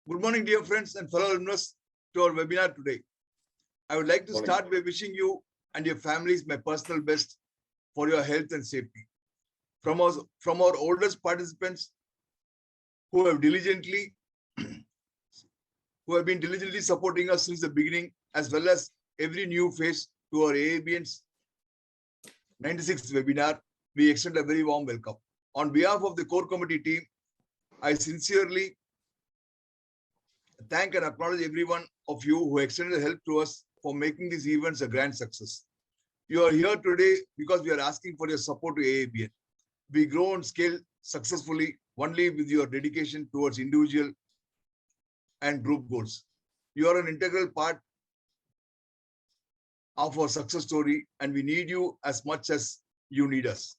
Good morning, dear friends and fellow learners, to our webinar today. I would like to start by wishing you and your families my personal best for your health and safety. From our oldest participants who have been diligently supporting us since the beginning, as well as every new face to our AABN's 96th webinar, we extend a very warm welcome. On behalf of the core committee team, I sincerely thank and acknowledge every one of you who extended help to us for making these events a grand success. You are here today because we are asking for your support to AABN. We grow and scale successfully only with your dedication towards individual and group goals. You are an integral part of our success story, and we need you as much as you need us.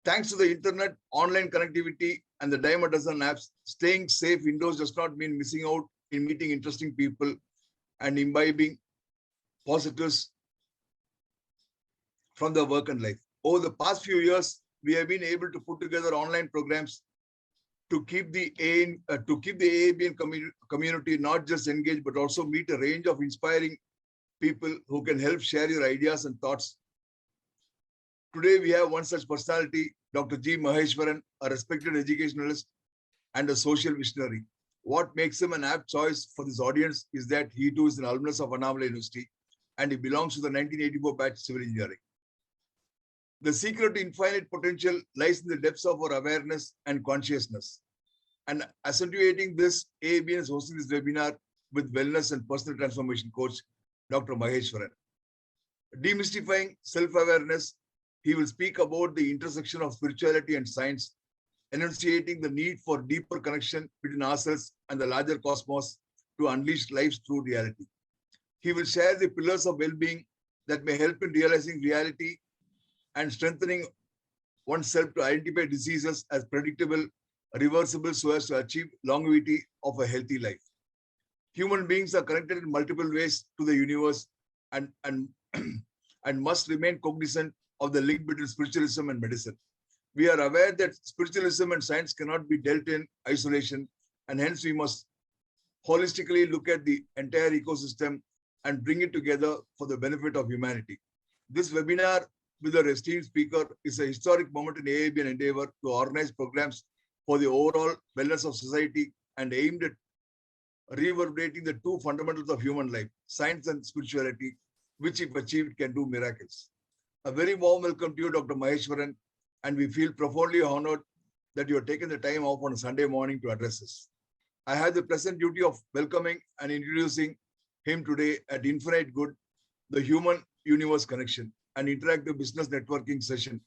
Thanks to the internet, online connectivity, and the dime a dozen apps, staying safe indoors does not mean missing out in meeting interesting people and imbibing positives from the work and life. Over the past few years, we have been able to put together online programs to keep the AABN community not just engaged, but also meet a range of inspiring people who can help share your ideas and thoughts. Today, we have one such personality, Dr. G. Maheswaran, a respected educationalist and a social visionary. What makes him an apt choice for this audience is that he too is an alumnus of Annamalai University and he belongs to the 1984 batch civil engineering. The secret to infinite potential lies in the depths of our awareness and consciousness. And accentuating this, AABN is hosting this webinar with wellness and personal transformation coach, Dr. Maheswaran. Demystifying self-awareness, he will speak about the intersection of spirituality and science, enunciating the need for deeper connection between ourselves and the larger cosmos to unleash life's true reality. He will share the pillars of well-being that may help in realizing reality and strengthening oneself to identify diseases as predictable, reversible, so as to achieve longevity of a healthy life. Human beings are connected in multiple ways to the universe and must remain cognizant of the link between spiritualism and medicine. We are aware that spiritualism and science cannot be dealt in isolation, and hence we must holistically look at the entire ecosystem and bring it together for the benefit of humanity. This webinar with our esteemed speaker is a historic moment in AABN endeavor to organize programs for the overall wellness of society and aimed at reverberating the two fundamentals of human life, science and spirituality, which if achieved can do miracles. A very warm welcome to you, Dr. Maheswaran, and we feel profoundly honored that you have taken the time off on a Sunday morning to address us. I have the pleasant duty of welcoming and introducing him today at Infinite Good, the Human Universe Connection, an interactive business networking session.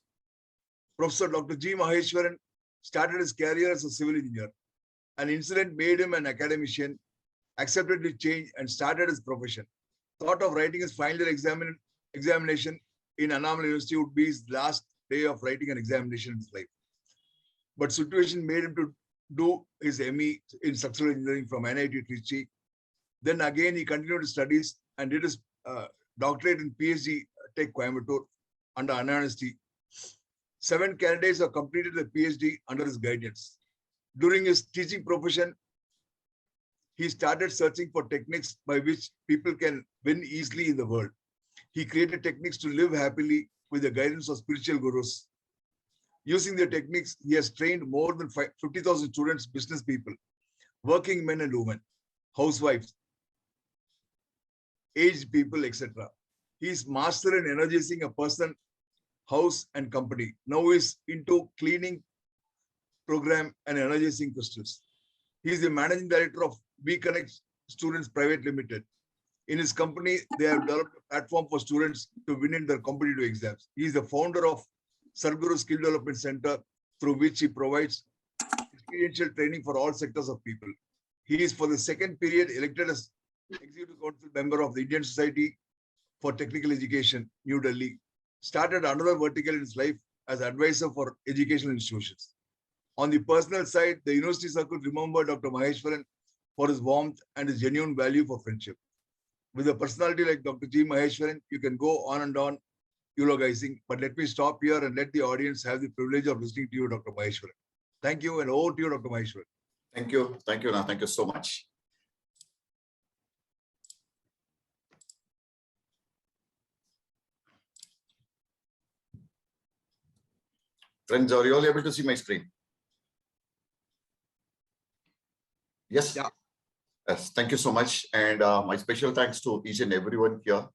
Professor Dr. G. Maheswaran started his career as a civil engineer. An incident made him an academician, accepted his change and started his profession. Thought of writing his final examination in Annamalai University would be his last day of writing an examination in his life. But situation made him to do his ME in structural engineering from NIT Trichy. Then again, he continued his studies and did his doctorate in PhD Tech Coimbatore under Anna University. 7 candidates have completed the PhD under his guidance. During his teaching profession, he started searching for techniques by which people can win easily in the world. He created techniques to live happily with the guidance of spiritual gurus. Using the techniques, he has trained more than 50,000 students, business people, working men and women, housewives, aged people, etc. He is master in energizing a person, house, and company. Now he is into cleaning program and energizing crystals. He is the managing director of We Connect Students Private Limited. In his company, they have developed a platform for students to win in their competitive exams. He is the founder of Sarguru Skill Development Center, through which he provides experiential training for all sectors of people. He is for the second period elected as Executive Council member of the Indian Society for Technical Education, New Delhi. Started another vertical in his life as advisor for educational institutions. On the personal side, the university circle remembered Dr. Maheswaran for his warmth and his genuine value for friendship. With a personality like Dr. G. Maheswaran, you can go on and on eulogizing, but let me stop here and let the audience have the privilege of listening to you, Dr. Maheswaran. Thank you, and over to you, Dr. Maheswaran. Thank you. Thank you. Thank you so much. Friends, are you all able to see my screen? Yes. Yeah. Yes. Thank you so much. And my special thanks to each and everyone here.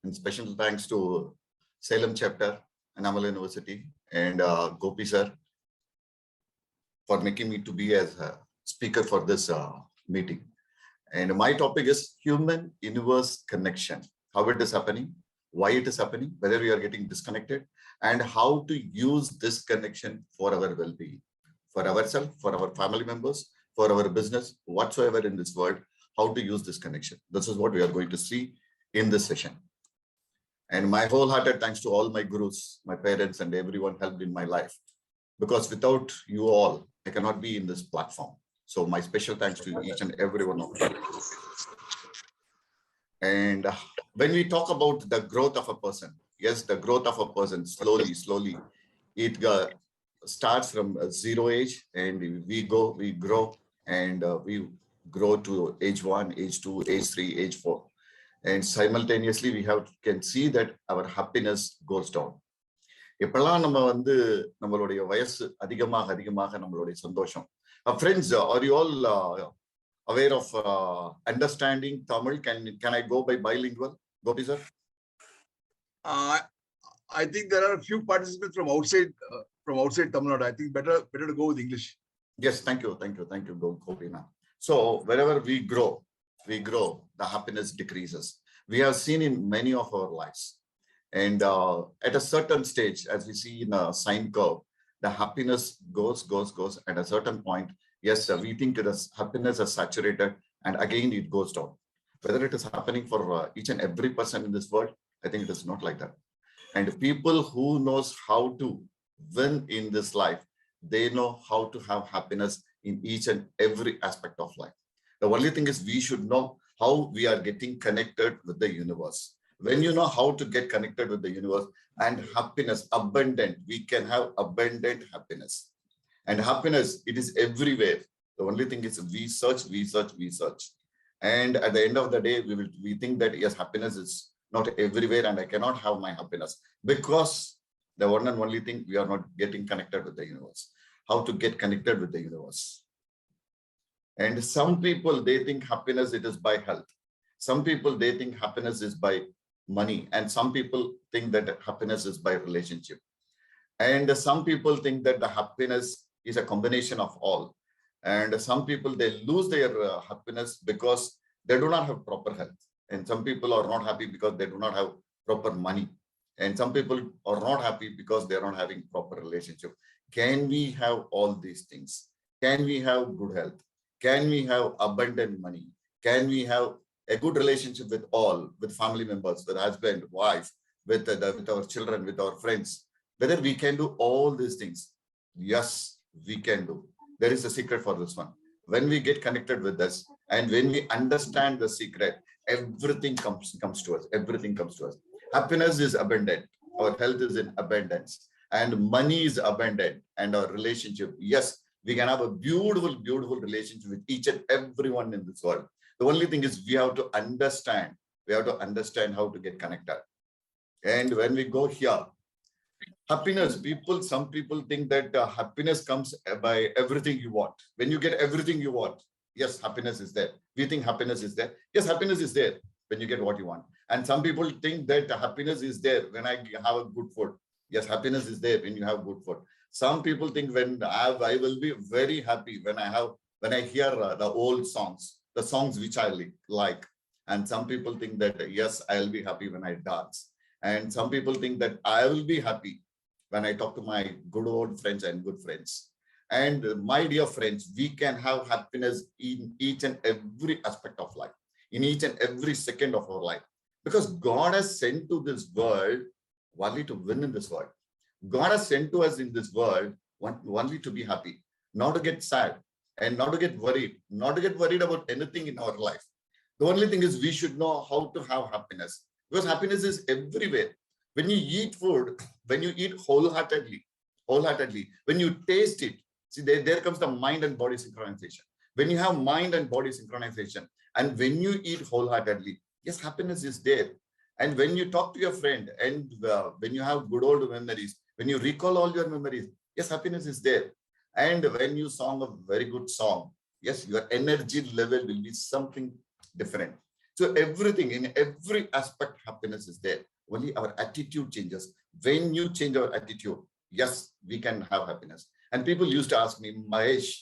And special thanks to Salem chapter, Annamalai University, and Gopi sir for making me to be as a speaker for this meeting. And my topic is human universe connection. How it is happening, why it is happening, whether we are getting disconnected, and how to use this connection for our well-being, for ourselves, for our family members, for our business, whatsoever in this world, how to use this connection. This is what we are going to see in this session. And my wholehearted thanks to all my gurus, my parents, and everyone helped in my life. Because without you all, I cannot be in this platform. So my special thanks to each and every one of you. And when we talk about the growth of a person, yes, the growth of a person, slowly, it starts from zero age, and we grow, and we grow to age 1, age 2, age 3, age 4. And simultaneously, can see that our happiness goes down. எப்பெல்லாம் நம்ம நம்மளுடைய வயசு அதிகமாக நம்மளுடைய சந்தோஷம். Friends, are you all aware of understanding Tamil? Can I go by bilingual, Gopi sir? I think there are a few participants from outside Tamil Nadu. I think better to go with English. Yes, thank you, Gopi. So wherever we grow, the happiness decreases. We have seen in many of our lives. And at a certain stage, as we see in a sine curve, the happiness goes. At a certain point, yes, we think that happiness is saturated, and again it goes down. Whether it is happening for each and every person in this world, I think it is not like that. And people who knows how to win in this life, they know how to have happiness in each and every aspect of life. The only thing is we should know how we are getting connected with the universe. When you know how to get connected with the universe and happiness, abundant, we can have abundant happiness. And happiness, it is everywhere. The only thing is we search. And at the end of the day, we think that yes, happiness is not everywhere and I cannot have my happiness because the one and only thing, we are not getting connected with the universe. How to get connected with the universe? And some people, they think happiness, it is by health. Some people, they think happiness is by money. And some people think that happiness is by relationship. And some people think that the happiness is a combination of all. And some people, they lose their happiness because they do not have proper health. And some people are not happy because they do not have proper money. And some people are not happy because they are not having proper relationship. Can we have all these things? Can we have good health? Can we have abundant money? Can we have a good relationship with all, with family members, with husband, wife, with our children, with our friends? Whether we can do all these things? Yes, we can do. There is a secret for this one. When we get connected with this, and when we understand the secret, everything comes to us. Everything comes to us. Happiness is abundant. Our health is in abundance. And money is abundant. And our relationship, yes, we can have a beautiful relationship with each and everyone in this world. The only thing is we have to understand. We have to understand how to get connected. And when we go here, happiness, some people think that happiness comes by everything you want. When you get everything you want, yes, happiness is there. We think happiness is there. Yes, happiness is there when you get what you want. And some people think that happiness is there when I have a good food. Yes, happiness is there when you have good food. Some people think when I will be very happy when I hear the old songs, the songs which I like. And some people think that, yes, I'll be happy when I dance. And some people think that I will be happy when I talk to my good old friends and good friends. And my dear friends, we can have happiness in each and every aspect of life, in each and every second of our life. Because God has sent to this world only to win in this world. God has sent to us in this world only to be happy, not to get sad and not to get worried about anything in our life. The only thing is we should know how to have happiness, because happiness is everywhere. When you eat food, when you eat wholeheartedly, when you taste it, see, there comes the mind and body synchronization. When you have mind and body synchronization, and when you eat wholeheartedly, yes, happiness is there. And when you talk to your friend, and when you have good old memories, when you recall all your memories, yes, happiness is there. And when you sing a very good song, yes, your energy level will be something different. So everything, in every aspect, happiness is there. Only our attitude changes. When you change our attitude, yes, we can have happiness. And people used to ask me, Mahesh,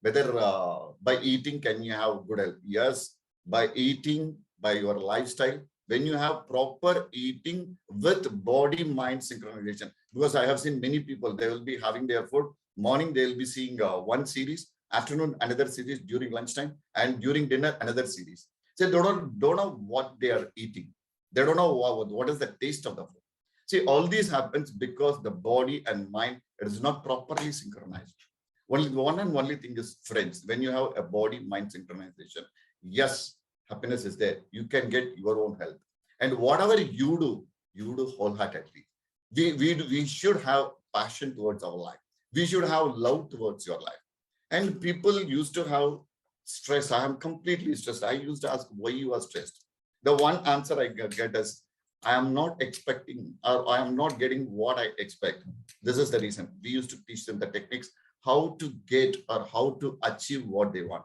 whether by eating can you have good health? Yes, by eating, by your lifestyle, when you have proper eating with body mind synchronization. Because I have seen many people, they will be having their food morning, they will be seeing one series, afternoon another series, during lunchtime, and during dinner another series. So they don't know what they are eating. They don't know what is the taste of the food. See, all this happens because the body and mind is not properly synchronized. Only one and only thing is, friends, when you have a body mind synchronization, yes, happiness is there. You can get your own health. And whatever you do wholeheartedly. We should have passion towards our life. We should have love towards your life. And people used to have stress. I am completely stressed. I used to ask why you are stressed. The one answer I get is, I am not expecting, or I am not getting what I expect. This is the reason. We used to teach them the techniques, how to get or how to achieve what they want.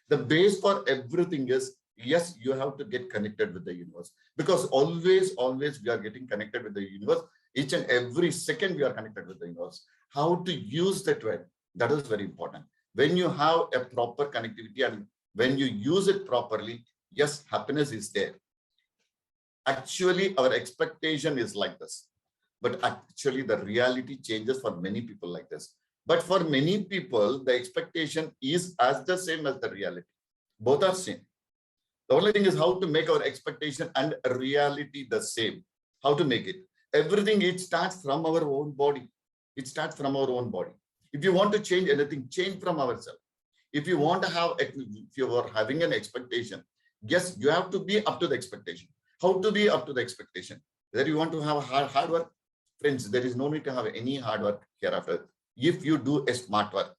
The base for everything is, yes, you have to get connected with the universe, because always we are getting connected with the universe. Each and every second we are connected with the universe. How to use that way, that is very important. When you have a proper connectivity and when you use it properly, yes, happiness is there. Actually, our expectation is like this, but actually the reality changes for many people like this. But for many people, the expectation is as the same as the reality. Both are same. The only thing is how to make our expectation and reality the same. How to make it. Everything, it starts from our own body. It starts from our own body. If you want to change anything, change from ourselves. If you want to have, if you are having an expectation, yes, you have to be up to the expectation. How to be up to the expectation? Whether you want to have hard work, friends, there is no need to have any hard work hereafter. If you do a smart work,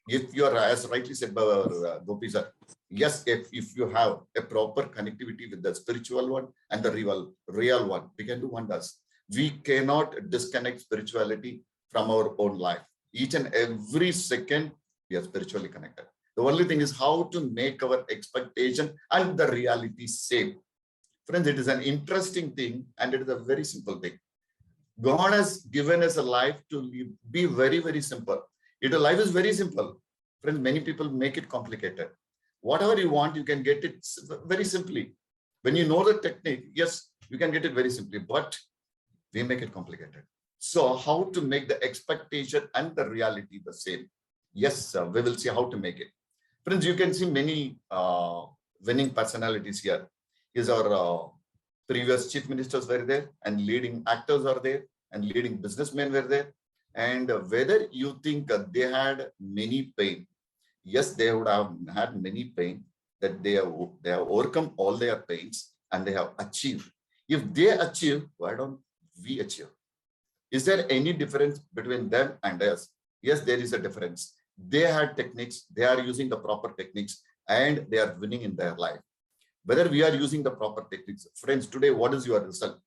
if you are, as rightly said by our Gopi sir, yes, if you have a proper connectivity with the spiritual one and the real one, we can do wonders. We cannot disconnect spirituality from our own life. Each and every second, we are spiritually connected. The only thing is how to make our expectation and the reality same. Friends, it is an interesting thing and it is a very simple thing. God has given us a life to be very, very simple. Life is very simple. Friends, many people make it complicated. Whatever you want, you can get it very simply. When you know the technique, yes, you can get it very simply, but we make it complicated. So how to make the expectation and the reality the same? Yes, we will see how to make it. Friends, you can see many winning personalities here. Is our previous chief ministers were there, and leading actors are there, and leading businessmen were there. And whether you think they had many pain, yes, they would have had many pain, that they have overcome all their pains and they have achieved. If they achieve, why don't we achieve? Is there any difference between them and us? Yes, there is a difference. They had techniques, they are using the proper techniques, and they are winning in their life. Whether we are using the proper techniques, friends, today, what is your result?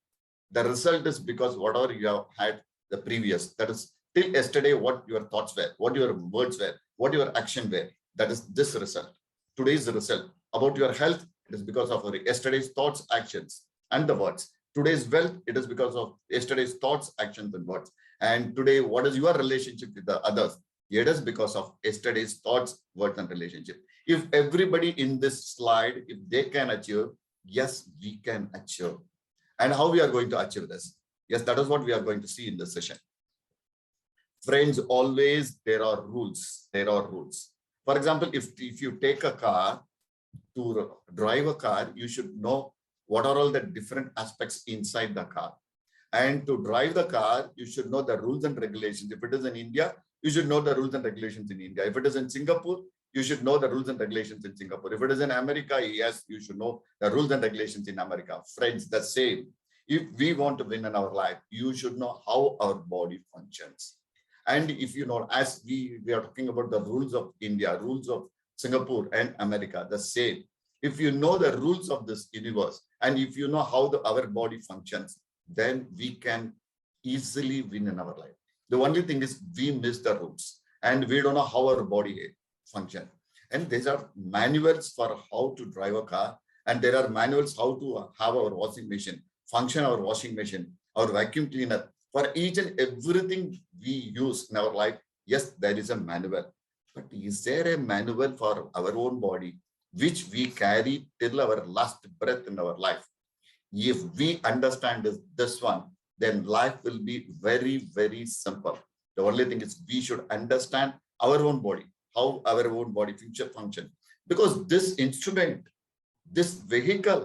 The result is because whatever you have had the previous, that is till yesterday, what your thoughts were, what your words were, what your action were, that is this result. Today's the result. About your health, it is because of yesterday's thoughts, actions, and the words. Today's wealth, it is because of yesterday's thoughts, actions, and words. And today, what is your relationship with the others? It is because of yesterday's thoughts, words, and relationship. If everybody in this slide, if they can achieve, yes, we can achieve. And how we are going to achieve this? Yes, that is what we are going to see in this session. Friends, always there are rules. There are rules. For example, if you take a car, to drive a car, you should know what are all the different aspects inside the car. And to drive the car, you should know the rules and regulations. If it is in India, you should know the rules and regulations in India. If it is in Singapore, you should know the rules and regulations in Singapore. If it is in America, yes, you should know the rules and regulations in America. Friends, the same. If we want to win in our life, you should know how our body functions. And if you know, as we are talking about the rules of India, rules of Singapore and America, the same. If you know the rules of this universe and if you know how our body functions, then we can easily win in our life. The only thing is we miss the rules and we don't know how our body functions. And these are manuals for how to drive a car, and there are manuals how to have our washing machine, function our washing machine, our vacuum cleaner. For each and everything we use in our life, yes, there is a manual. But is there a manual for our own body, which we carry till our last breath in our life? If we understand this one, then life will be very, very simple. The only thing is we should understand our own body, how our own body future function. Because this instrument, this vehicle,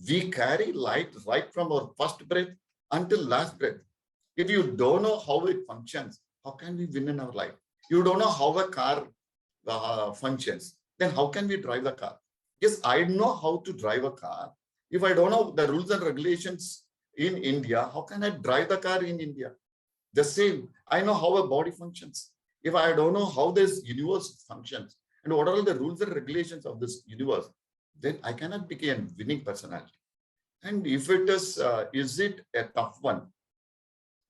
we carry light right from our first breath until last breath. If you don't know how it functions, how can we win in our life? You don't know how a car functions, then how can we drive the car? Yes, I know how to drive a car. If I don't know the rules and regulations in India, how can I drive the car in India? The same, I know how a body functions. If I don't know how this universe functions and what are all the rules and regulations of this universe, then I cannot become a winning personality. And if it is it a tough one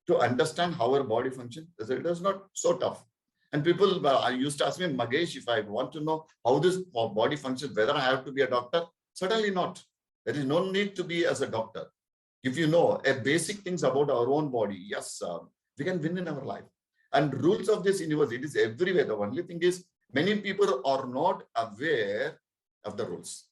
to understand how our body functions? It is not so tough. And people used to ask me, Mahesh, if I want to know how this body functions, whether I have to be a doctor? Certainly not. There is no need to be as a doctor. If you know a basic things about our own body, yes, we can win in our life. And rules of this universe, it is everywhere. The only thing is many people are not aware of the rules.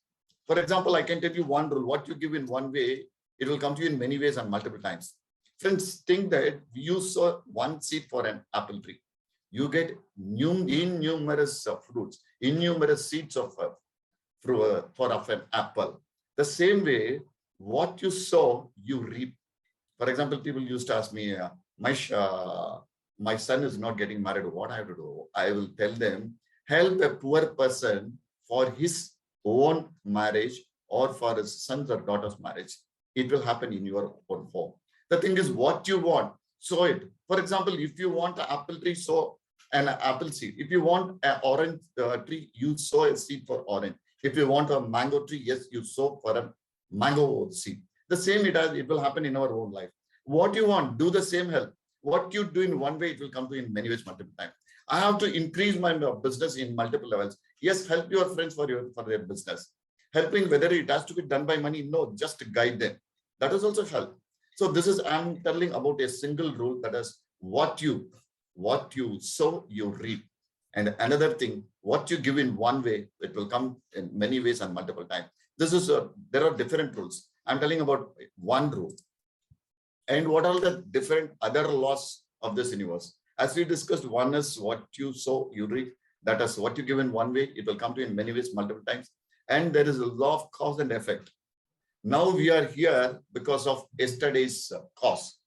For example, I can tell you one rule. What you give in one way, it will come to you in many ways and multiple times. Friends, think that you sow one seed for an apple tree. You get innumerous fruits, innumerous seeds of an apple. The same way, what you sow, you reap. For example, people used to ask me, my son is not getting married. What I have to do? I will tell them, help a poor person for his own marriage or for his son's or daughter's marriage. It will happen in your own home. The thing is, what you want, sow it. For example, if you want an apple tree, sow an apple seed. If you want an orange tree, you sow a seed for orange. If you want a mango tree, yes, you sow for a mango seed. The same it will happen in our own life. What you want, do the same help. What you do in one way, it will come to you in many ways, multiple times. I have to increase my business in multiple levels. Yes, help your friends for their business. Helping, whether it has to be done by money, no, just guide them. That is also help. So this is, I'm telling about a single rule, that is what you sow, you reap. And another thing, what you give in one way, it will come in many ways and multiple times. This is there are different rules. I'm telling about one rule. And what are the different other laws of this universe? As we discussed, one is what you sow, you reap. That is what you give in one way, it will come to you in many ways, multiple times. And there is a law of cause and effect. Now we are here because of yesterday's cause.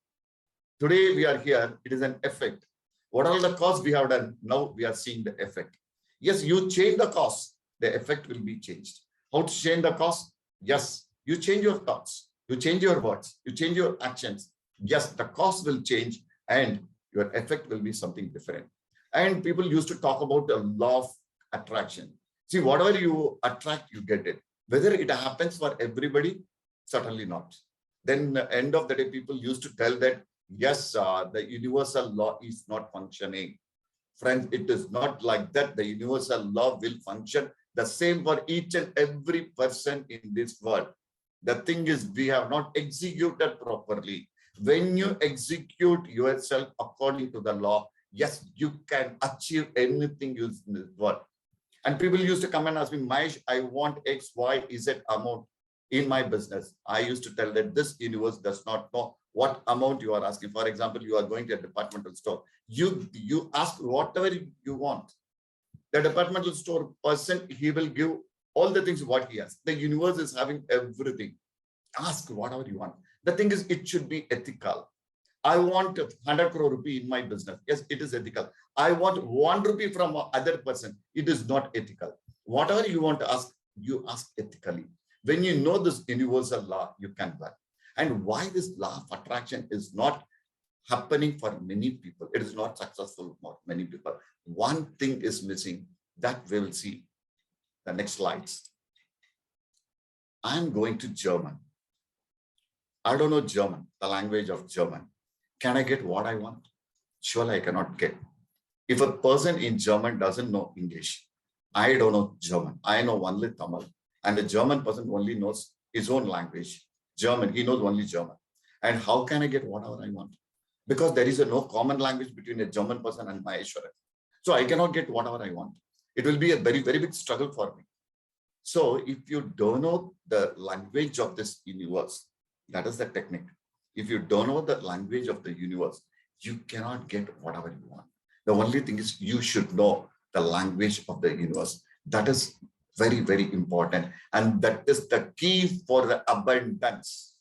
Today we are here, it is an effect. What are the cause we have done? Now we are seeing the effect. Yes, you change the cause, the effect will be changed. How to change the cause? Yes, you change your thoughts, you change your words, you change your actions. Yes, the cause will change and your effect will be something different. And people used to talk about the law of attraction. See, whatever you attract, you get it. Whether it happens for everybody, certainly not. Then at the end of the day, people used to tell that, yes, the universal law is not functioning. Friends, it is not like that. The universal law will function the same for each and every person in this world. The thing is, we have not executed properly. When you execute yourself according to the law, yes, you can achieve anything in this world. And people used to come and ask me, Mahesh, I want X, Y, Z amount in my business. I used to tell that this universe does not know what amount you are asking. For example, you are going to a departmental store. You ask whatever you want. The departmental store person, he will give all the things what he has. The universe is having everything. Ask whatever you want. The thing is, it should be ethical. I want 100 crore rupee in my business. Yes, it is ethical. I want 1 rupee from other person. It is not ethical. Whatever you want to ask, you ask ethically. When you know this universal law, you can work. And why this law of attraction is not happening for many people, it is not successful for many people. One thing is missing, that we will see. The next slides. I'm going to German. I don't know German, the language of German. Can I get what I want? Surely I cannot get. If a person in German doesn't know English, I don't know German. I know only Tamil. And the German person only knows his own language, German. He knows only German. And how can I get whatever I want? Because there is no common language between a German person and Maheswaran. So I cannot get whatever I want. It will be a very, very big struggle for me. So if you don't know the language of this universe, that is the technique. If you don't know the language of the universe, you cannot get whatever you want. The only thing is you should know the language of the universe. That is very, very important. And that is the key for the abundance.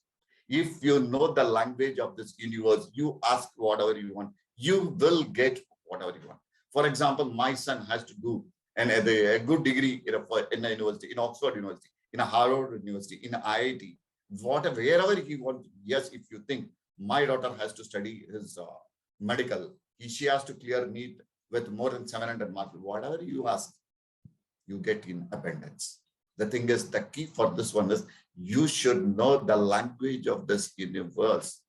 If you know the language of this universe, you ask whatever you want, you will get whatever you want. For example, my son has to do a good degree in a university, in Oxford University, in a Harvard University, in IIT, wherever he wants. Yes, if you think my daughter has to study his medical, she has to clear NEET with more than 700 marks. Whatever you ask, you get in abundance. The thing is, the key for this one is you should know the language of this universe.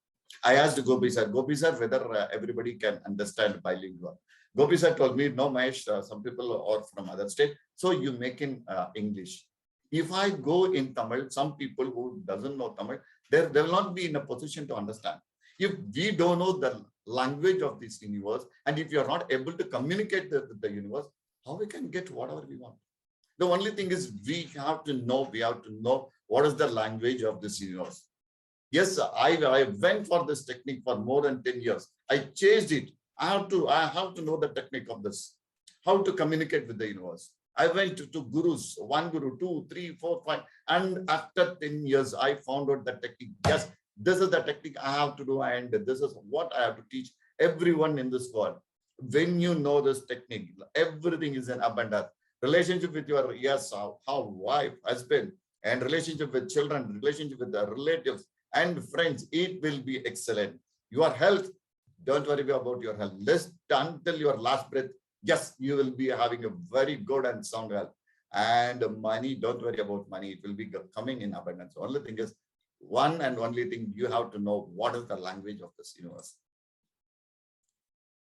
I asked Gopi sir, whether everybody can understand bilingual. Gopi sir told me, no, Mahesh, some people are from other state, so you make in English. If I go in Tamil, some people who doesn't know Tamil, they will not be in a position to understand. If we don't know the language of this universe, and if you are not able to communicate with the universe, how we can get whatever we want? The only thing is we have to know what is the language of this universe. Yes, I went for this technique for more than 10 years. I chased it. I have to know the technique of this, how to communicate with the universe. I went to gurus, 1 guru, 2, 3, 4, 5. And after 10 years, I found out the technique. Yes, this is the technique I have to do. And this is what I have to teach everyone in this world. When you know this technique, everything is in abundance. Relationship with your wife, husband, and relationship with children, relationship with the relatives and friends, it will be excellent. Your health, don't worry about your health. List until your last breath. Yes, you will be having a very good and sound health. And money, don't worry about money. It will be coming in abundance. Only thing is, one and only thing, you have to know what is the language of this universe.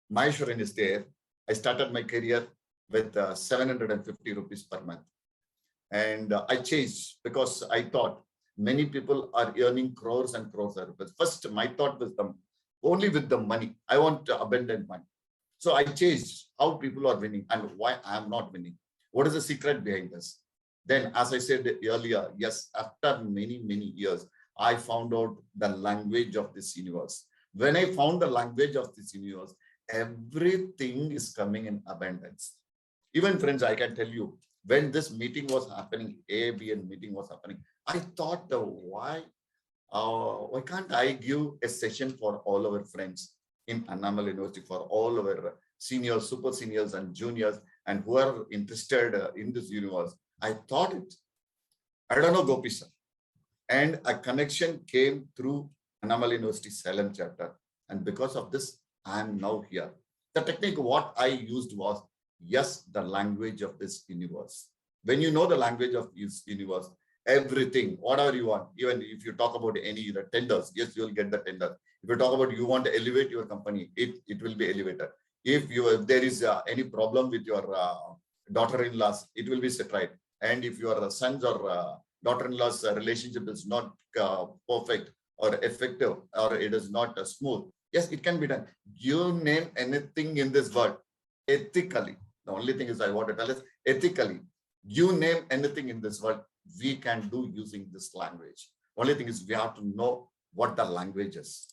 Maheswaran is there. I started my career with 750 rupees per month. And I changed because I thought many people are earning crores and crores of rupees. First, my thought was only with the money. I want abundant money. So I changed how people are winning and why I am not winning. What is the secret behind this? Then, as I said earlier, yes, after many, many years, I found out the language of this universe. When I found the language of this universe, everything is coming in abundance. Even friends, I can tell you, when this meeting was happening, AABN meeting was happening, I thought, why can't I give a session for all our friends in Annamalai University, for all our seniors, super seniors and juniors, and who are interested in this universe. I thought it. I don't know Gopi sir. And a connection came through Annamalai University Salem chapter. And because of this, I am now here. The technique, what I used was, yes, the language of this universe. When you know the language of this universe, everything, whatever you want, even if you talk about any the tenders, yes, you will get the tender. If you talk about you want to elevate your company, it will be elevated. If there is any problem with your daughter-in-laws, it will be set right. And if your sons or daughter-in-law's relationship is not perfect or effective, or it is not smooth, yes, it can be done. You name anything in this world, ethically. The only thing is I want to tell is ethically. You name anything in this world, we can do using this language. Only thing is we have to know what the language is.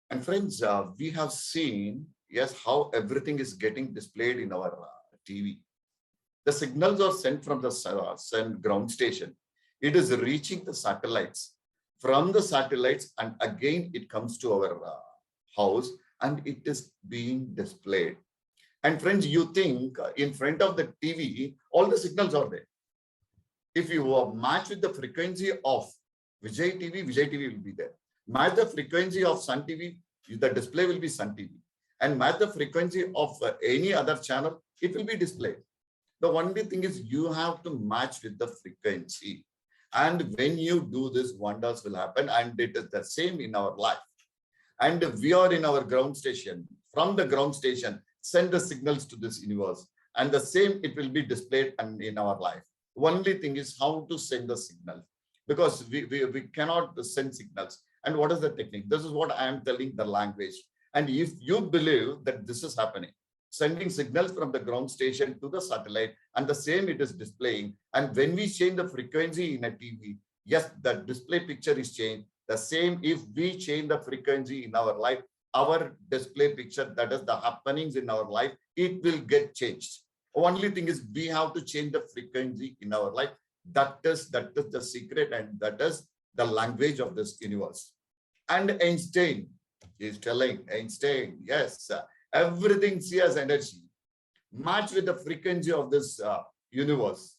And friends, we have seen, yes, how everything is getting displayed in our TV. The signals are sent from the ground station. It is reaching the satellites. From the satellites, and again, it comes to our house, and it is being displayed. And friends, you think in front of the TV, all the signals are there. If you match with the frequency of Vijay TV will be there. Match the frequency of Sun TV, the display will be Sun TV. And match the frequency of any other channel, it will be displayed. The only thing is you have to match with the frequency. And when you do this, wonders will happen. And it is the same in our life. And we are in our ground station. From the ground station, send the signals to this universe. And the same, it will be displayed in our life. Only thing is how to send the signal. Because we cannot send signals. And what is the technique? This is what I am telling, the language. And if you believe that this is happening, sending signals from the ground station to the satellite, and the same it is displaying. And when we change the frequency in a TV, yes, the display picture is changed. The same, if we change the frequency in our life, our display picture, that is the happenings in our life, it will get changed. Only thing is we have to change the frequency in our life. That is the secret, and that is the language of this universe. And Einstein is telling, Einstein, yes, everything see as energy. Match with the frequency of this universe.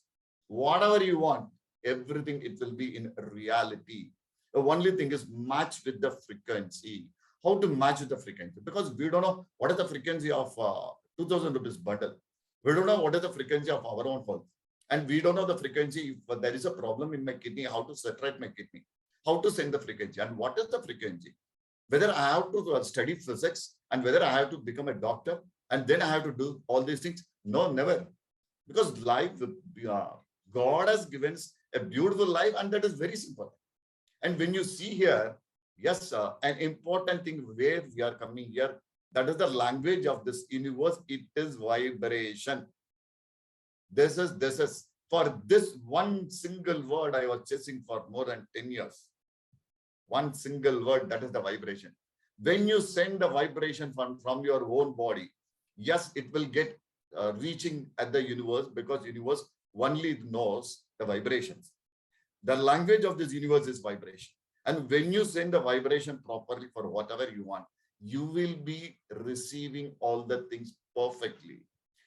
Whatever you want, everything, it will be in reality. The only thing is match with the frequency. How to match with the frequency? Because we don't know what is the frequency of 2,000 rupees bundle. We don't know what is the frequency of our own health. And we don't know the frequency if there is a problem in my kidney, how to saturate my kidney, how to send the frequency, and what is the frequency. Whether I have to study physics and whether I have to become a doctor and then I have to do all these things. No, never. Because life, God has given us a beautiful life, and that is very simple. And when you see here, yes, an important thing where we are coming here, that is the language of this universe. It is vibration. This is for this one single word I was chasing for more than 10 years. One single word, that is the vibration. When you send the vibration from your own body, yes, it will get reaching at the universe, because universe only knows the vibrations. The language of this universe is vibration. And when you send the vibration properly for whatever you want, you will be receiving all the things perfectly.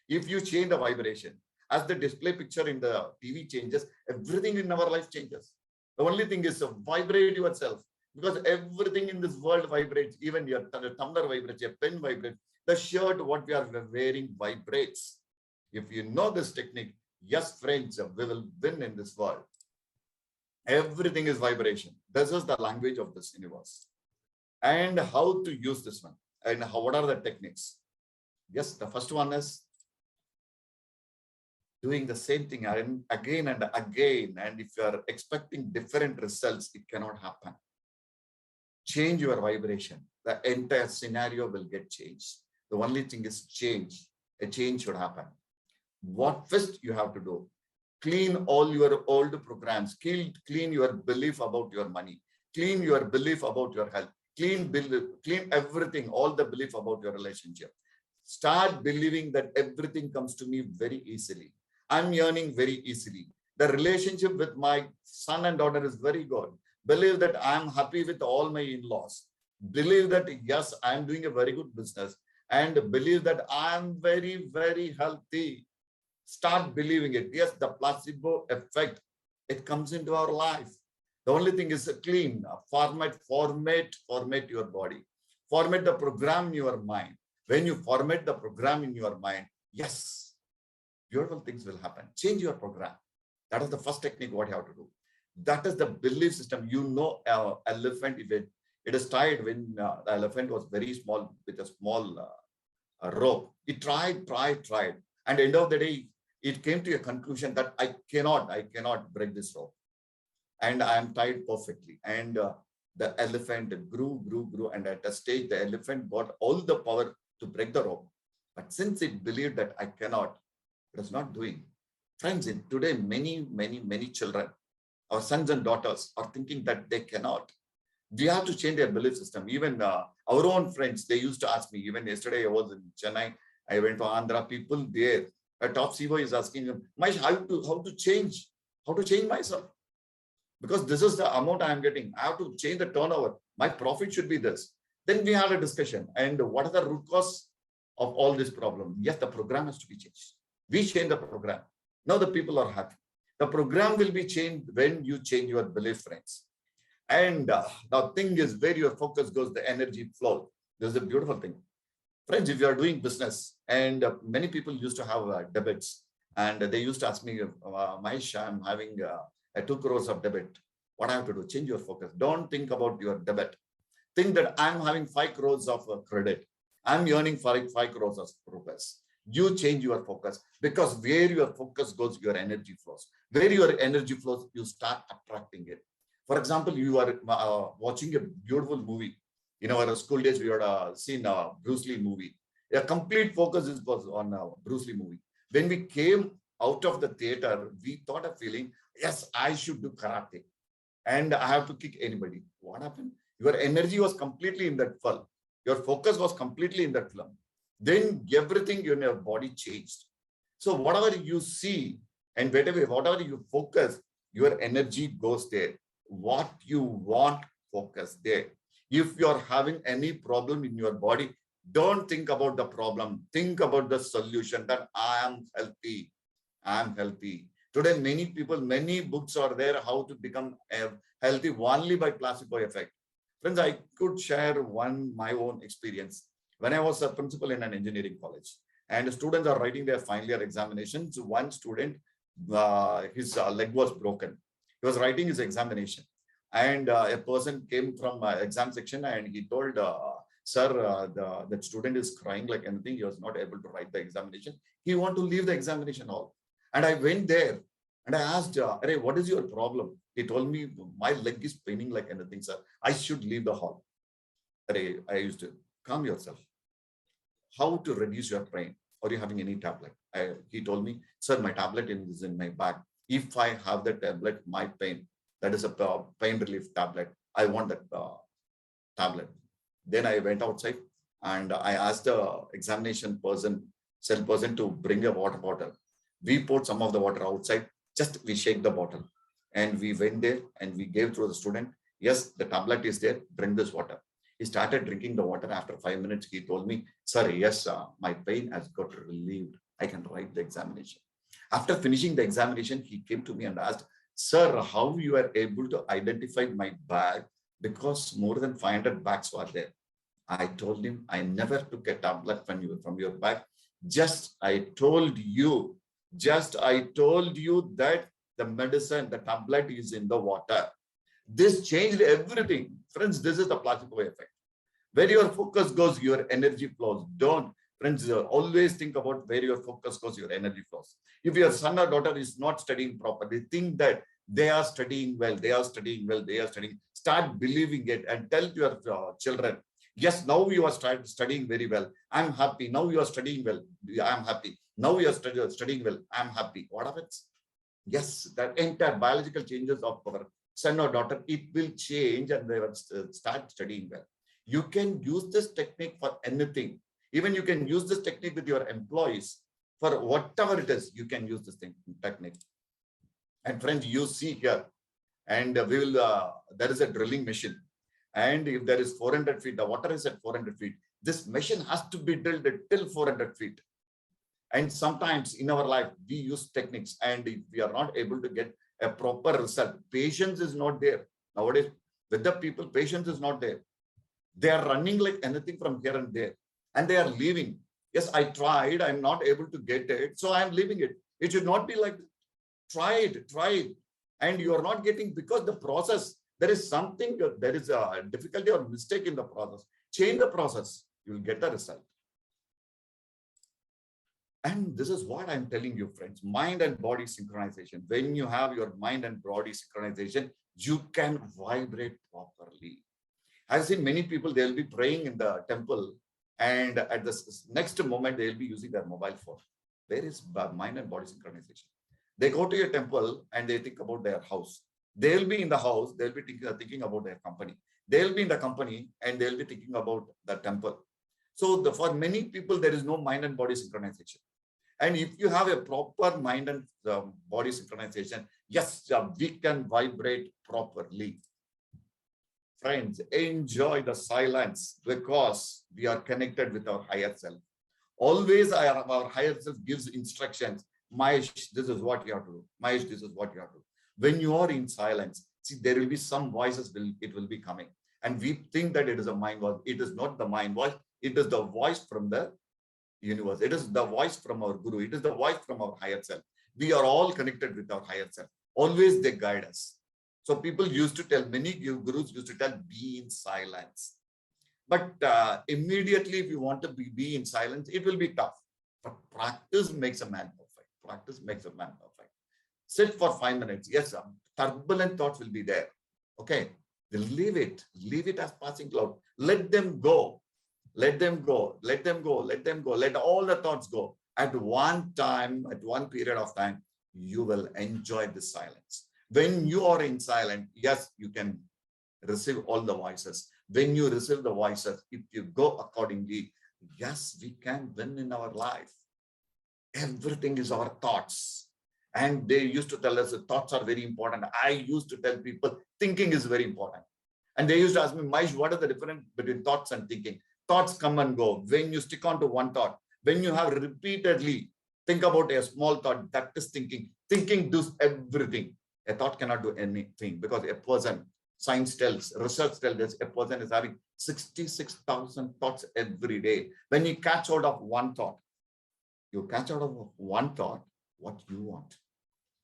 If you change the vibration, as the display picture in the TV changes, everything in our life changes. The only thing is to vibrate yourself, because everything in this world vibrates. Even your tumbler vibrates, your pen vibrates, the shirt what we are wearing vibrates. If you know this technique, yes, friends, we will win in this world. Everything is vibration. This is the language of this universe. And how to use this one, and what are the techniques? Yes, the first one is doing the same thing again and again. And if you are expecting different results, it cannot happen. Change your vibration. The entire scenario will get changed. The only thing is change. A change should happen. What first you have to do? Clean all your old programs. Clean your belief about your money. Clean your belief about your health. Clean everything, all the belief about your relationship. Start believing that everything comes to me very easily. I'm earning very easily. The relationship with my son and daughter is very good. Believe that I'm happy with all my in-laws. Believe that, yes, I'm doing a very good business. And believe that I'm very, very healthy. Start believing it. Yes, the placebo effect, it comes into our life. The only thing is clean, format your body. Format the program in your mind. When you format the program in your mind, yes, beautiful things will happen. Change your program. That is the first technique what you have to do. That is the belief system. You know, elephant, if it is tied when the elephant was very small with a small rope. It tried. And at the end of the day, it came to a conclusion that I cannot break this rope. And I am tied perfectly. And the elephant grew. And at a stage, the elephant got all the power to break the rope. But since it believed that I cannot, it is not doing. Friends, today, many children, our sons and daughters, are thinking that they cannot. We have to change their belief system. Even our own friends, they used to ask me, even yesterday I was in Chennai, I went to Andhra, people there, a top CEO is asking them, Mahesh, how to change myself? Because this is the amount I am getting. I have to change the turnover. My profit should be this. Then we had a discussion. And what are the root cause of all this problem? Yes, the program has to be changed. We change the program. Now the people are happy. The program will be changed when you change your belief, friends. And the thing is, where your focus goes, the energy flows. This is a beautiful thing. Friends, if you are doing business, and many people used to have debits, And they used to ask me, Mahesh, I'm having a 2 crores of debit. What I have to do? Change your focus. Don't think about your debit. Think that I'm having 5 crores of credit. I'm earning 5 crores of rupees. You change your focus, because where your focus goes, your energy flows. Where your energy flows, you start attracting it. For example, you are watching a beautiful movie. In our school days, we had seen a Bruce Lee movie. A complete focus was on Bruce Lee movie. When we came out of the theater, we thought of feeling, yes, I should do karate and I have to kick anybody. What happened? Your energy was completely in that film. Your focus was completely in that film. Then everything in your body changed. So whatever you see and whatever you focus, your energy goes there. What you want, focus there. If you're having any problem in your body, don't think about the problem. Think about the solution, that I am healthy. I am healthy. Today, many people, many books are there how to become healthy only by placebo effect. Friends, I could share my own experience. When I was a principal in an engineering college, and students are writing their final year examinations, one student, his leg was broken. He was writing his examination, and a person came from exam section and he told, sir, the student is crying like anything. He was not able to write the examination. He want to leave the examination hall. And I went there and I asked, Arey, what is your problem? He told me, my leg is paining like anything, sir. I should leave the hall. Arey, I used to, calm yourself. How to reduce your pain? Are you having any tablet? He told me, sir, my tablet is in my bag. If I have the tablet, my pain, that is a pain relief tablet. I want that tablet. Then I went outside and I asked the examination person, cell person, to bring a water bottle. We poured some of the water outside, just we shake the bottle. And we went there and we gave to the student, yes, the tablet is there, drink this water. He started drinking the water. After 5 minutes, he told me, sir, yes, my pain has got relieved. I can write the examination. After finishing the examination, he came to me and asked, sir, how you are able to identify my bag, because more than 500 bags were there. I told him, I never took a tablet from your bag. I told you that the medicine, the tablet is in the water. This changed everything. Friends, this is the placebo effect. Where your focus goes, your energy flows. Friends, always think about where your focus goes, your energy flows. If your son or daughter is not studying properly, think that they are studying well, start believing it and tell your children, yes, now you are studying very well. I'm happy. Now you are studying well. I'm happy. Now you are studying well. I'm happy. What happens? Yes, that entire biological changes of our son or daughter, it will change and they will start studying well. You can use this technique for anything. Even you can use this technique with your employees for whatever it is. You can use this technique. And friends, you see here, and we will. There is a drilling machine, and if there is 400 feet, the water is at 400 feet. This machine has to be drilled till 400 feet. And sometimes in our life, we use techniques, and if we are not able to get a proper result, patience is not there. Nowadays, with the people, patience is not there. They are running like anything from here and there, and they are leaving. Yes, I tried, I'm not able to get it, so I'm leaving it. It should not be like that. Try it. And you are not getting, because the process, there is something, there is a difficulty or mistake in the process. Change the process, you will get the result. And this is what I'm telling you, friends, mind and body synchronization. When you have your mind and body synchronization, you can vibrate properly. I've seen many people, they'll be praying in the temple, and at the next moment, they'll be using their mobile phone. Where is mind and body synchronization? They go to a temple and they think about their house. They'll be in the house, they'll be thinking about their company. They'll be in the company and they'll be thinking about the temple. So for many people, there is no mind and body synchronization. And if you have a proper mind and body synchronization, yes, we can vibrate properly. Friends, enjoy the silence, because we are connected with our higher self. Always our higher self gives instructions. Mahesh, this is what you have to do. Mahesh, this is what you have to do. When you are in silence, see, there will be some voices, it will be coming. And we think that it is a mind voice. It is not the mind voice. It is the voice from the universe. It is the voice from our guru. It is the voice from our higher self. We are all connected with our higher self. Always they guide us. So people used to tell, many gurus used to tell, be in silence. But immediately, if you want to be in silence, it will be tough. But practice makes a man perfect. Practice makes a man perfect. Sit for 5 minutes. Yes, turbulent thoughts will be there. Okay, then leave it as passing cloud. Let them go. Let them go. Let them go. Let them go. Let all the thoughts go. At one time, at one period of time, you will enjoy the silence. When you are in silence, yes, you can receive all the voices. When you receive the voices, if you go accordingly, yes, we can win in our life. Everything is our thoughts. And they used to tell us that thoughts are very important. I used to tell people thinking is very important. And they used to ask me, Mahesh, what is the difference between thoughts and thinking? Thoughts come and go. When you stick on to one thought, when you have repeatedly think about a small thought, that is thinking. Thinking does everything. A thought cannot do anything because a person, science tells, research tells us, a person is having 66,000 thoughts every day. When you catch hold of one thought, you catch out of one thought what you want.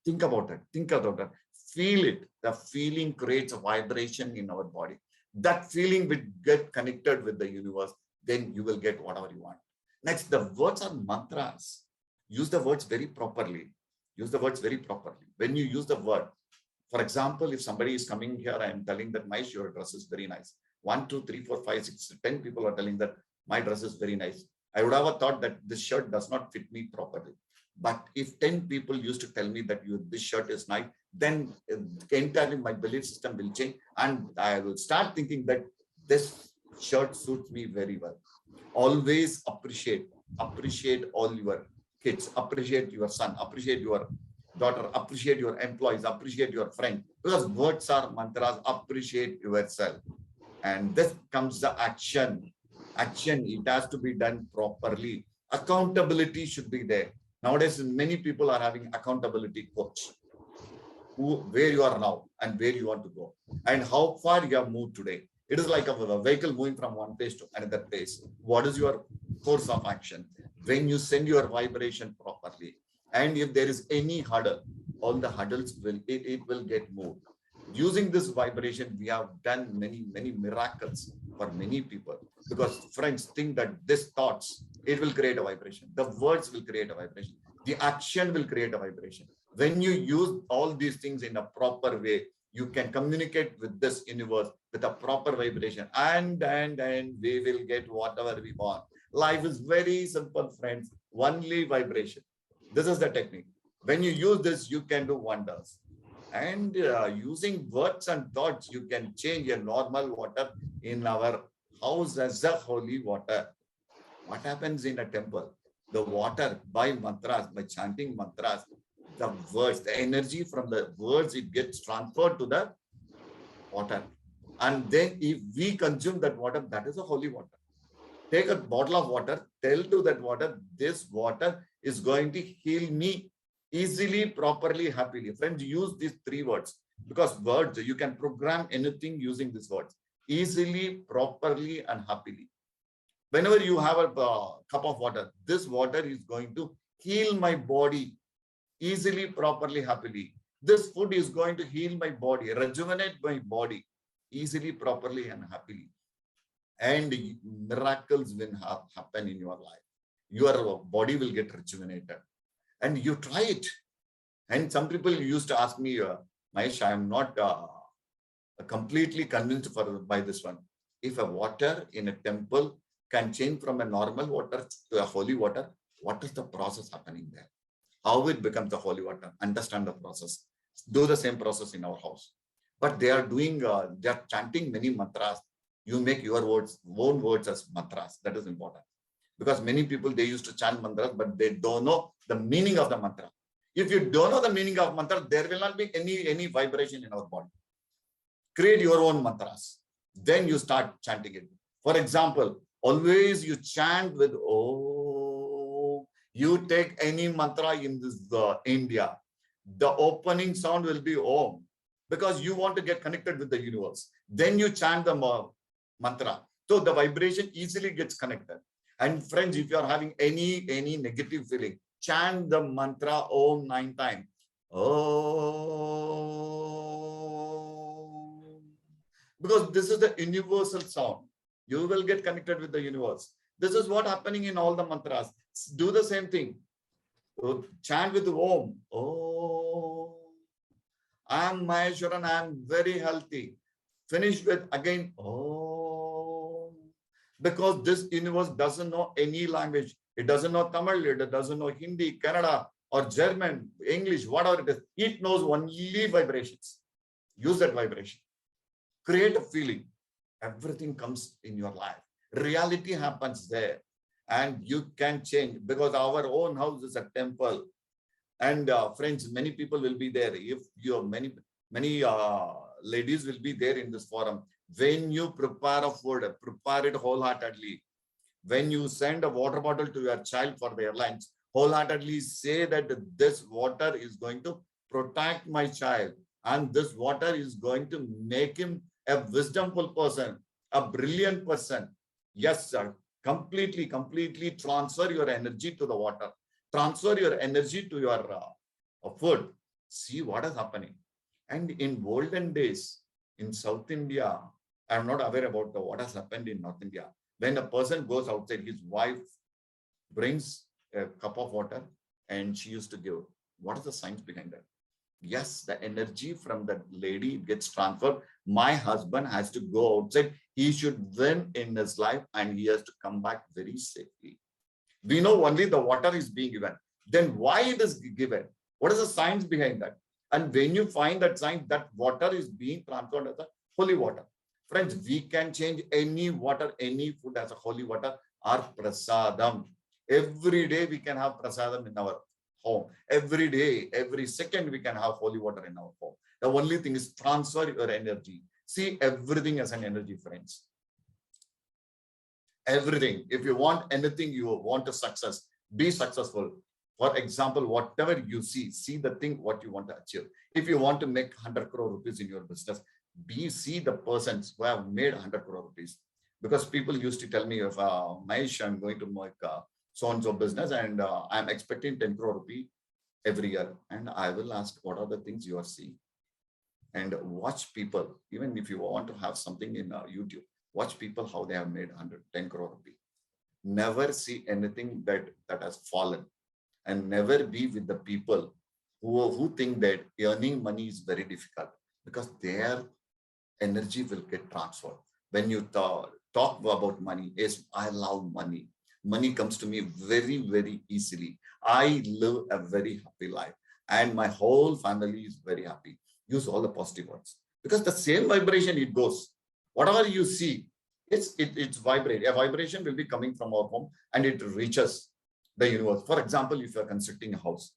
Think about it. Think about it. Feel it. The feeling creates a vibration in our body. That feeling will get connected with the universe. Then you will get whatever you want. Next, the words are mantras. Use the words very properly. Use the words very properly. When you use the word, for example, if somebody is coming here and telling that my your dress is very nice. 1, 2, 3, 4, 5, 6, 10 people are telling that my dress is very nice. I would have thought that this shirt does not fit me properly. But if 10 people used to tell me that this shirt is nice, then entirely my belief system will change. And I will start thinking that this shirt suits me very well. Always appreciate all your kids, appreciate your son, appreciate your daughter, appreciate your employees, appreciate your friend. Because words are mantras, appreciate yourself. And this comes the action. Action, it has to be done properly. Accountability should be there. Nowadays, many people are having accountability coach. Where you are now and where you want to go and how far you have moved today. It is like a vehicle moving from one place to another place. What is your course of action? When you send your vibration properly, and if there is any hurdle, all the hurdles it will get moved. Using this vibration, we have done many miracles for many people, because friends think that this thoughts, it will create a vibration. The words will create a vibration. The action will create a vibration. When you use all these things in a proper way, you can communicate with this universe with a proper vibration, and we will get whatever we want. Life is very simple, friends. Only vibration. This is the technique. When you use this, you can do wonders. And using words and thoughts, you can change a normal water in our house as a holy water. What happens in a temple? The water, by mantras, by chanting mantras, the words, the energy from the words, it gets transferred to the water. And then if we consume that water, that is a holy water. Take a bottle of water, tell to that water, this water is going to heal me easily, properly, happily. Friends, use these 3 words, because words, you can program anything using these words. Easily, properly, and happily. Whenever you have a cup of water, this water is going to heal my body easily, properly, happily. This food is going to heal my body, rejuvenate my body easily, properly, and happily. And miracles will happen in your life. Your body will get rejuvenated. And you try it. And some people used to ask me, Mahesh, I am not completely convinced by this one. If a water in a temple can change from a normal water to a holy water, what is the process happening there? How it becomes the holy water? Understand the process. Do the same process in our house. But they are doing, they are chanting many mantras. You make your own words as mantras. That is important. Because many people, they used to chant mantras, but they don't know the meaning of the mantra. If you don't know the meaning of mantra, there will not be any vibration in our body. Create your own mantras. Then you start chanting it. For example, always you chant with Om. You take any mantra in this India, the opening sound will be Om, because you want to get connected with the universe. Then you chant the mantra. So the vibration easily gets connected. And friends, if you are having any negative feeling, chant the mantra Om 9 times. Om. Because this is the universal sound. You will get connected with the universe. This is what happening in all the mantras. Do the same thing. So chant with Om. Om. I am Maheswaran. I am very healthy. Finish with again Om. Because this universe doesn't know any language. It doesn't know Tamil. It doesn't know Hindi, Kannada, or German, English, whatever it is. It knows only vibrations. Use that vibration. Create a feeling. Everything comes in your life. Reality happens there. And you can change, because our own house is a temple. And friends, many people will be there. If you have many ladies will be there in this forum. When you prepare a food, prepare it wholeheartedly. When you send a water bottle to your child for their lunch, wholeheartedly say that this water is going to protect my child, and this water is going to make him a wisdomful person, a brilliant person. Yes, sir. Completely transfer your energy to the water. Transfer your energy to your food. See what is happening. And in olden days, in South India, I'm not aware about what has happened in North India. When a person goes outside, his wife brings a cup of water and she used to give. What is the science behind that? Yes, the energy from that lady gets transferred. My husband has to go outside. He should win in his life and he has to come back very safely. We know only the water is being given. Then why it is given? What is the science behind that? And when you find that science, that water is being transferred as a holy water. Friends, we can change any water, any food as a holy water or prasadam. Every day we can have prasadam in our home. Every day, every second we can have holy water in our home. The only thing is transfer your energy. See everything as an energy, friends. Everything. If you want anything, you want a success, be successful. For example, whatever you see the thing what you want to achieve. If you want to make 100 crore rupees in your business, see the persons who have made 100 crore rupees. Because people used to tell me, if Mahesh, I'm going to make so-and-so business and I'm expecting 10 crore rupee every year. And I will ask, what are the things you are seeing? And watch people, even if you want to have something in YouTube, watch people how they have made 110 crore rupee. Never see anything that has fallen, and never be with the people who think that earning money is very difficult, because their energy will get transferred. When you talk about money, yes, I love money. Money comes to me very easily. I live a very happy life and my whole family is very happy. Use all the positive words, because the same vibration it goes. Whatever you see, it's vibrate. A vibration will be coming from our home and it reaches the universe. For example, if you are constructing a house,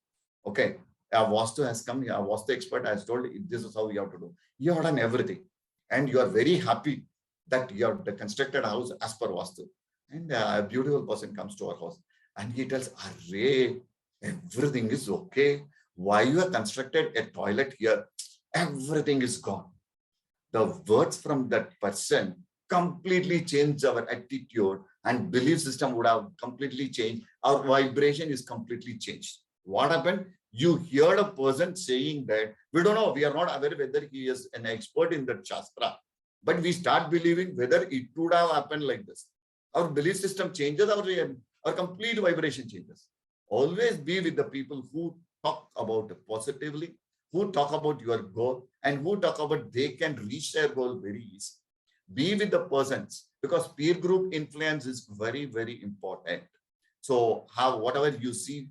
okay, a Vastu has come here, a Vastu expert has told this is how you have to do. You have done everything and you are very happy that you have constructed a house as per Vastu. And a beautiful person comes to our house and he tells, Array, everything is okay. Why you have constructed a toilet here? Everything is gone. The words from that person completely change our attitude and belief system would have completely changed. Our vibration is completely changed. What happened? You heard a person saying that, we don't know, we are not aware whether he is an expert in that Shastra, but we start believing whether it would have happened like this. Our belief system changes, our complete vibration changes. Always be with the people who talk about it positively, who talk about your goal, and who talk about they can reach their goal very easy. Be with the persons, because peer group influence is very important. So have whatever you see,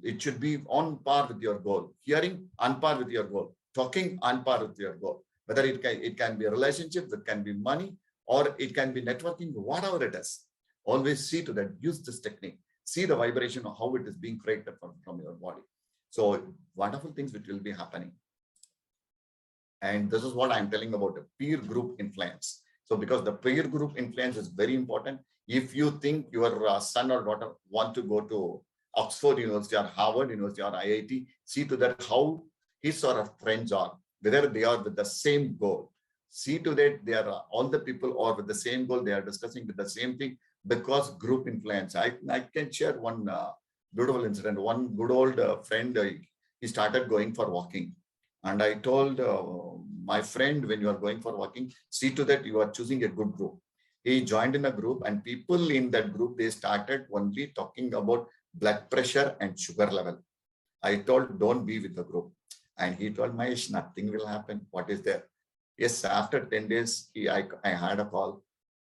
it should be on par with your goal. Hearing on par with your goal. Talking on par with your goal. Whether it can be a relationship, it can be money, or it can be networking, whatever it is. Always see to that. Use this technique. See the vibration of how it is being created from your body. So wonderful things which will be happening. And this is what I'm telling about the peer group influence. So because the peer group influence is very important. If you think your son or daughter want to go to Oxford University or Harvard University or IIT, see to that how his or her friends are, whether they are with the same goal. See to that they are all the people are with the same goal, they are discussing with the same thing. because group influence. I can share one beautiful incident. One good old friend, he started going for walking. And I told my friend, when you are going for walking, see to that you are choosing a good group. He joined in a group, and people in that group, they started only talking about blood pressure and sugar level. I told, don't be with the group. And he told, Mahesh, nothing will happen. What is there? Yes, after 10 days, I had a call,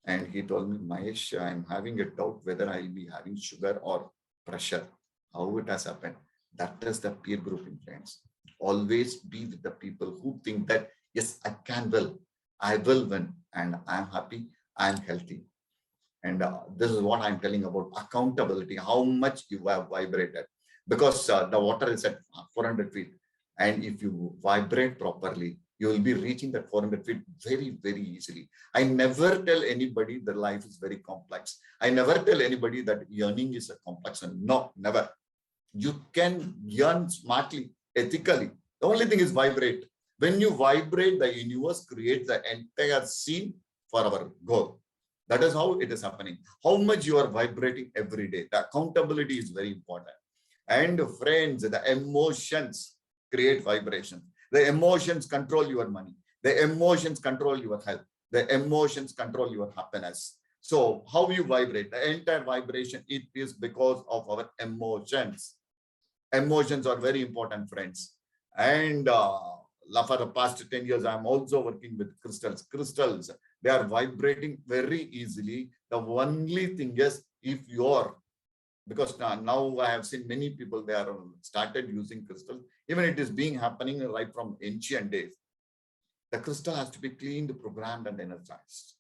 and he told me, Mahesh, I'm having a doubt whether I'll be having sugar or pressure. How it has happened? That is the peer group influence. Always be with the people who think that, yes, I will win, and I'm happy, I'm healthy. And this is what I'm telling about accountability, how much you have vibrated. Because the water is at 400 feet. And if you vibrate properly, you will be reaching that 400 feet very, very easily. I never tell anybody that life is very complex. I never tell anybody that earning is a complex. No, never. You can earn smartly, ethically. The only thing is vibrate. When you vibrate, the universe creates the entire scene for our goal. That is how it is happening. How much you are vibrating every day. The accountability is very important. And friends, the emotions create vibration. The emotions control your money. The emotions control your health. The emotions control your happiness. So how you vibrate, the entire vibration, it is because of our emotions. Emotions are very important, friends. And for the past 10 years, I'm also working with crystals. Crystals, they are vibrating very easily. The only thing is, if you're, because now I have seen many people, they are started using crystals. Even it is being happening right from ancient days. The crystal has to be cleaned, programmed, and energized.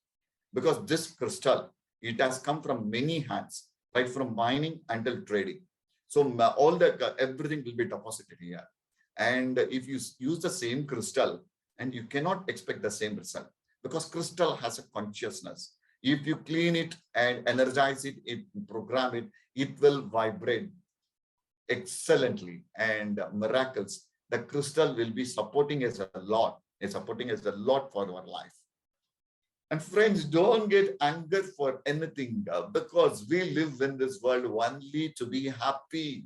Because this crystal, it has come from many hands, right from mining until trading. So all the everything will be deposited here. And if you use the same crystal, and you cannot expect the same result, because crystal has a consciousness. If you clean it and energize it, program it, it will vibrate excellently, and miracles. The crystal will be supporting us a lot, for our life. And friends, don't get angered for anything, because we live in this world only to be happy.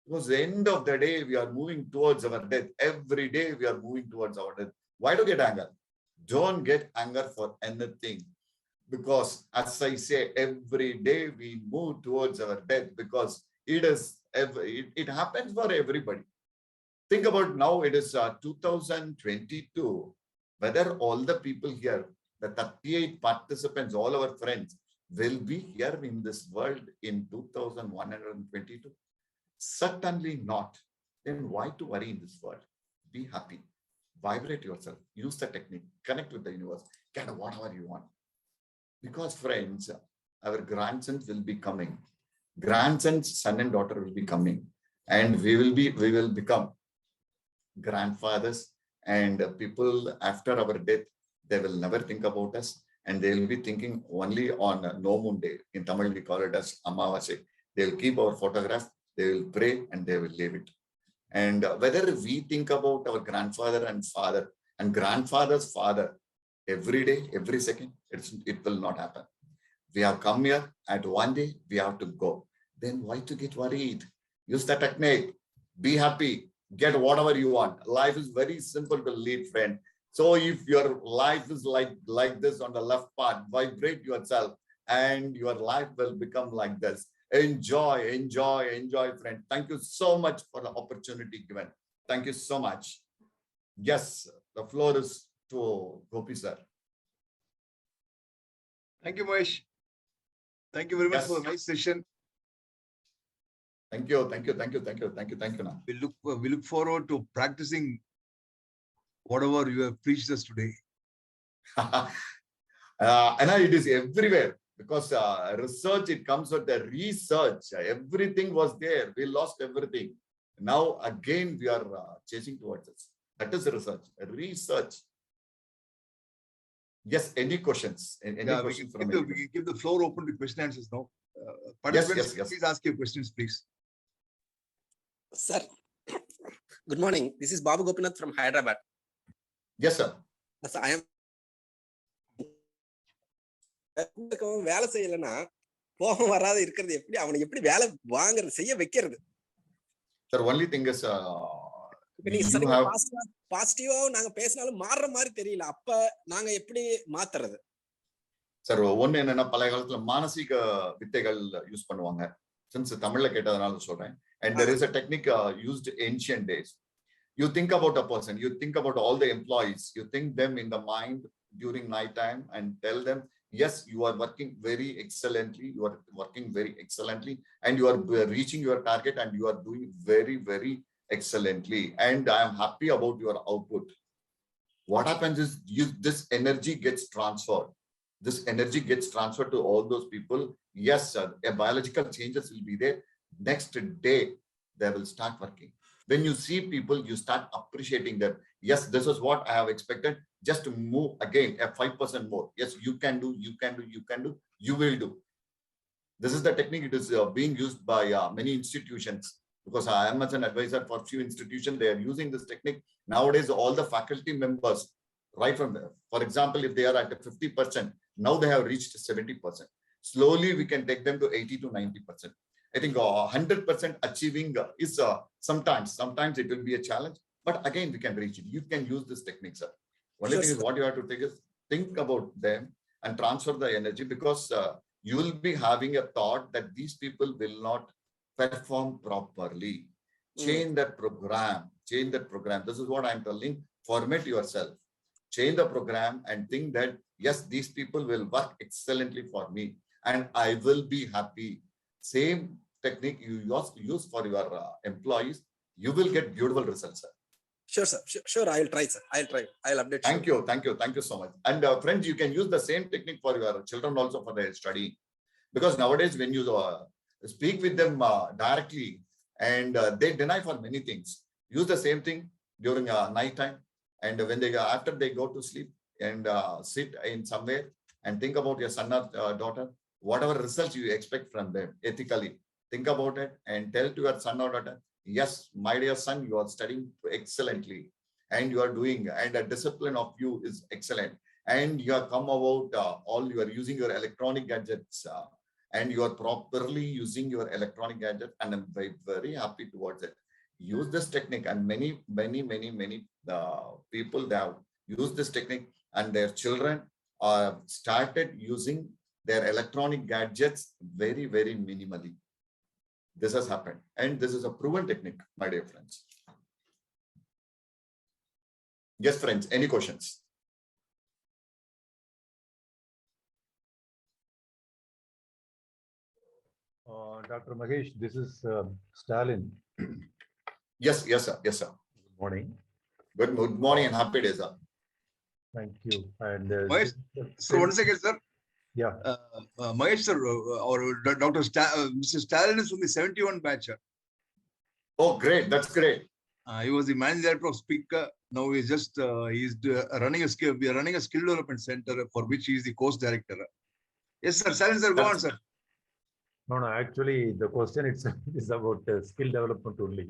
Because the end of the day, we are moving towards our death. Every day we are moving towards our death. Why to get anger? Don't get anger for anything. Because as I say, every day we move towards our death, because it happens for everybody. Think about now, it is 2022. Whether all the people here, the 38 participants, all our friends, will be here in this world in 2122? Certainly not. Then why to worry in this world? Be happy. Vibrate yourself. Use the technique. Connect with the universe. Get whatever you want. Because friends, our grandsons will be coming. Grandsons, son and daughter will be coming. And we will become grandfathers, and people after our death, they will never think about us, and they will be thinking only on no moon day. In Tamil, we call it as Amavasya. They will keep our photograph, they will pray, and they will leave it. And whether we think about our grandfather and father and grandfather's father every day, every second, it will not happen. We have come here, and one day we have to go. Then why to get worried? Use the technique. Be happy. Get whatever you want. Life is very simple to lead, friend. So if your life is like this on the left part, vibrate yourself, and your life will become like this. Enjoy, enjoy, enjoy, friend. Thank you so much for the opportunity given. Thank you so much. Yes, the floor is to Gopi sir. Thank you, Mahesh. Thank you very much for a nice session. Thank you, thank you, thank you, thank you, thank you, thank you. We look forward to practicing whatever you have preached us today. And it is everywhere, because research, it comes with the research. Everything was there. We lost everything. Now again we are chasing towards it. That is research. Yes, any questions? Any questions from we can give the floor open to question answers now. Participants, yes. Please ask your questions, please. Sir, good morning. This is Babu Gopinath from Hyderabad. Yes, sir. I am வேலை செய்யலன்னா கோபம் வராத இருக்கிறது எப்படி, அவனை எப்படி வேலை வாங்குறது, செய்ய வைக்கிறது? Sir, only thing is, இப்ப நீங்க you சொன்னீங்க have, பாசிட்டிவா நாங்க பேசினாலும் மாறுற மாதிரி தெரியல. அப்ப நாங்க எப்படி மாத்துறது? sir, ஒன்னு என்னன்னா பழைய காலத்துல மானசீக வித்தைகள் யூஸ் பண்ணுவாங்க. Since தமிழ்ல கேட்டதனால சொல்றேன். And there is a technique used ancient days. You think about a person, you think about all the employees, you think them in the mind during night time and tell them, yes, you are working very excellently, you are working very excellently, and you are reaching your target and you are doing very, very excellently. And I am happy about your output. What happens is this energy gets transferred. This energy gets transferred to all those people. Yes, sir, a biological changes will be there. Next day, they will start working. When you see people, you start appreciating them. Yes, this is what I have expected. Just to move again, a 5% more. Yes, you can do, you can do, you can do, you will do. This is the technique. It is being used by many institutions, because I am as an advisor for few institutions. They are using this technique. Nowadays, all the faculty members, right from there, for example, if they are at 50%, now they have reached 70%. Slowly, we can take them to 80 to 90%. I think 100% achieving is sometimes it will be a challenge, but again, we can reach it. You can use this technique, sir. Only thing is what you have to take is think about them and transfer the energy, because you will be having a thought that these people will not perform properly. Change that program, change that program. This is what I'm telling. Format yourself, change the program and think that, yes, these people will work excellently for me and I will be happy. Same technique you use for your employees, you will get beautiful results, sir. Sure, sir. Sure, I'll try, sir. I'll try. I'll update. Thank you. Thank you so much. And friends, you can use the same technique for your children also for their study, because nowadays when you speak with them directly and they deny for many things, use the same thing during night time, and when they after they go to sleep and sit in somewhere and think about your son or daughter, whatever results you expect from them ethically, think about it and tell to your son or daughter, yes, my dear son, you are studying excellently and you are doing, and the discipline of you is excellent, and you have come about all, you are using your electronic gadgets and you are properly using your electronic gadget, and I'm very, very happy towards it. Use this technique, and many people, they have used this technique and their children started using their electronic gadgets very, very minimally. This has happened, and this is a proven technique, my dear friends. Yes, friends, any questions? Dr. Mahesh, this is Stalin. Yes, sir. Yes, sir. Good morning. Good morning and happy days, sir. Thank you. And Mahesh, so one second, sir. Yeah. Mahesh, sir, or Mr. Stalin is from the 71 batch. Oh, great. That's great. He was the managing director of Speaker. Now he's just he's running a skill. We are running a skill development center for which he is the course director. Yes, sir. Stalin, sir, go on, sir. No, actually, the question itself is about skill development only.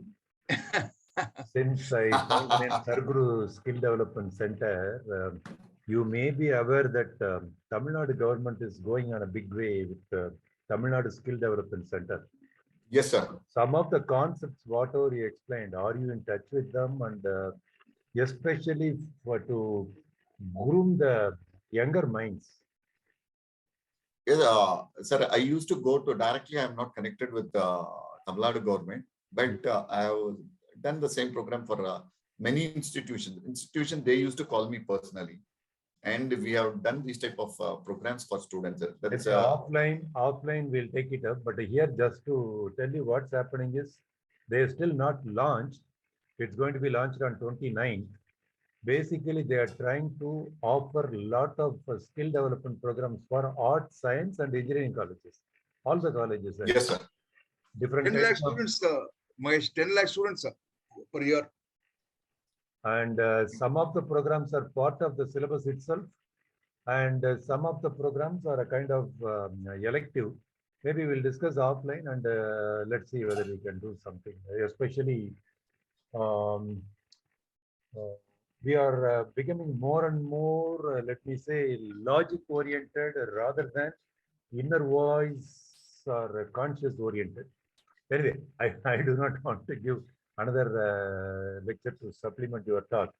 Since I joined in Sarguru Skill Development Center, you may be aware that Tamil Nadu government is going on a big way with Tamil Nadu Skill Development Center. Yes, sir. Some of the concepts, whatever you explained, are you in touch with them, and especially to groom the younger minds? Yes, sir, I used to go to directly, I'm not connected with Tamil Nadu government, but I have done the same program for many institutions. They used to call me personally, and we have done these type of programs for students. That's offline we'll take it up, but here just to tell you what's happening is they are still not launched. It's going to be launched on 29th. Basically, they are trying to offer a lot of skill development programs for art, science, and engineering colleges. All the colleges. Yes, sir. Different 10 lakh students, Mahesh, 10 lakh students per year. And some of the programs are part of the syllabus itself, and some of the programs are a kind of elective. Maybe we'll discuss offline, and let's see whether we can do something, especially we are becoming more and more, let me say, logic oriented rather than inner voice are conscious oriented. Anyway, I do not want to give another lecture to supplement your talk.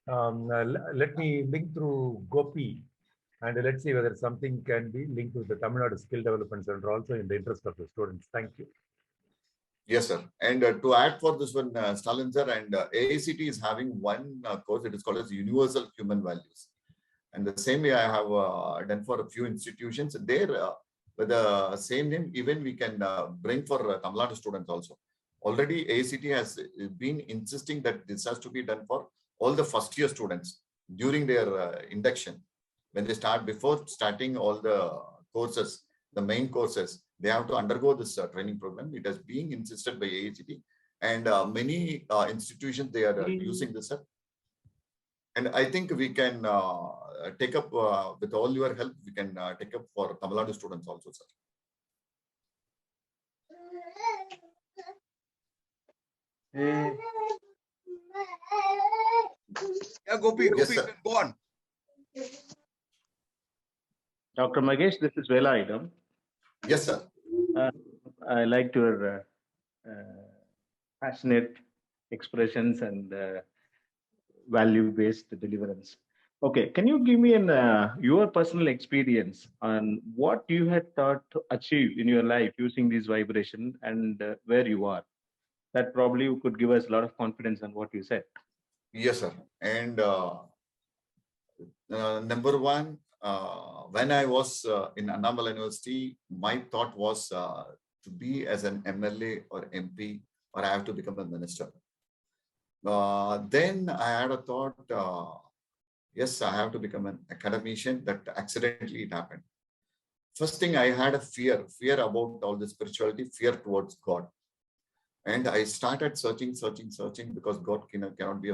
Let me link through Gopi and let's see whether something can be linked to the Tamil Nadu Skill Development Center also in the interest of the students. Thank you. Yes, sir. And to add for this one, Stalin sir, and AACT is having one course. It is called as Universal Human Values. And the same way I have done for a few institutions. There, with the same name, even we can bring for Tamil Nadu students also. Already AACT has been insisting that this has to be done for all the first year students during their induction. When they start, before starting all the courses, the main courses, they have to undergo this training program. It is being insisted by AACT, and many institutions, they are using this. And I think we can take up, with all your help, we can take up for Tamil Nadu students also, sir. Yeah, Gopi, Yes, Gopi, sir. go on. Dr. Mahesh, this is Vela Idam. Yes, sir. I liked your passionate expressions and value-based deliverance. Okay, can you give me your personal experience on what you had thought to achieve in your life using this vibration and where you are? That probably could give us a lot of confidence on what you said. Yes, sir. And number one, when I was in Annamalai University, my thought was to be as an MLA or MP, or I have to become a minister. Then I had a thought, yes, I have to become an academician. That accidentally it happened. First thing, I had a fear about all the spirituality, fear towards God. And I started searching because God cannot be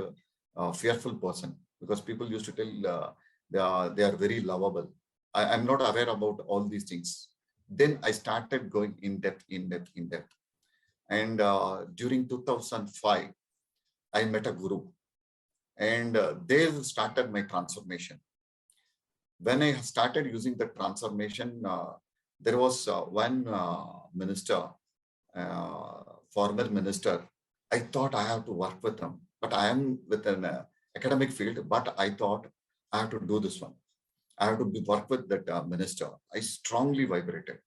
a fearful person, because people used to tell they are very lovable. I'm not aware about all these things. Then I started going in depth. And during 2005, I met a guru, and they started my transformation. When I started using the transformation, there was one minister, former minister. I thought I have to work with him, but I am with an academic field, but I thought I have to do this one. I have to work with that minister. I strongly vibrated,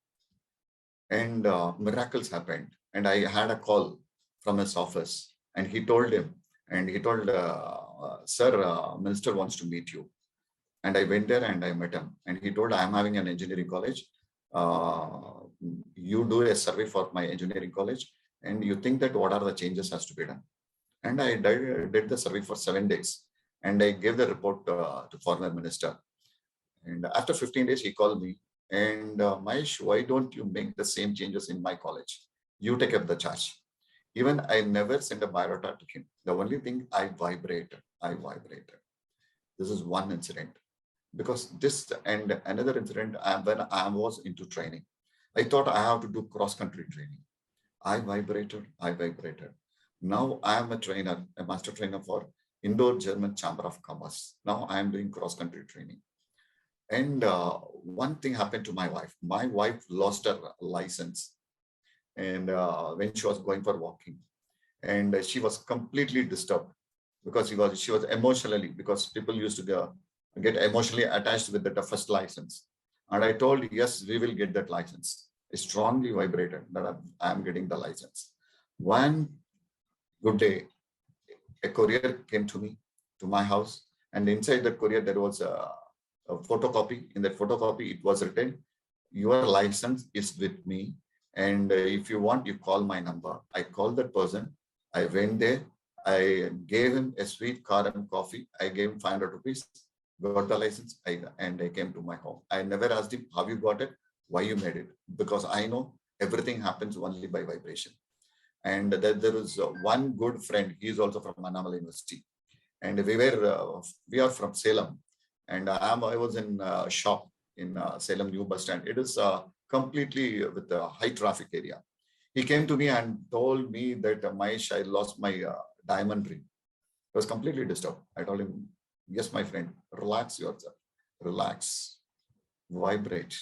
and miracles happened. And I had a call from his office, and he told him, sir, minister wants to meet you. And I went there and I met him, and he told, I am having an engineering college. You do a survey for my engineering college, and you think that what are the changes has to be done. And I did the survey for 7 days, and I gave the report to former minister. And after 15 days, he called me, and Mahesh, why don't you make the same changes in my college? You take up the charge. Even I never sent a biodata to him. The only thing, I vibrated. This is one incident. Because this and another incident, when I was into training, I thought I have to do cross-country training. I vibrated. Now I am a trainer, a master trainer for Indoor German Chamber of Commerce. Now I am doing cross-country training. And one thing happened to my wife. My wife lost her license, and when she was going for walking, and she was completely disturbed because she was emotionally, because people used to get emotionally attached with the first license. And I told, yes, we will get that license. I strongly vibrated that I am getting the license. One good day, a courier came to me, to my house, and inside the courier, there was a photocopy. In that photocopy, it was written, your license is with me. And if you want, you call my number. I called that person. I went there. I gave him a sweet card and coffee. I gave him 500 rupees. Got the license, and I came to my home. I never asked him, how you got it, why you made it, because I know everything happens only by vibration. And there is one good friend, he is also from Annamalai University, and we are from Salem, and I was in a shop in Salem New Bus Stand. It is completely with a high traffic area. He came to me and told me that, Mahesh, I lost my diamond ring. I was completely disturbed. I told him, yes, my friend, relax yourself, relax, vibrate.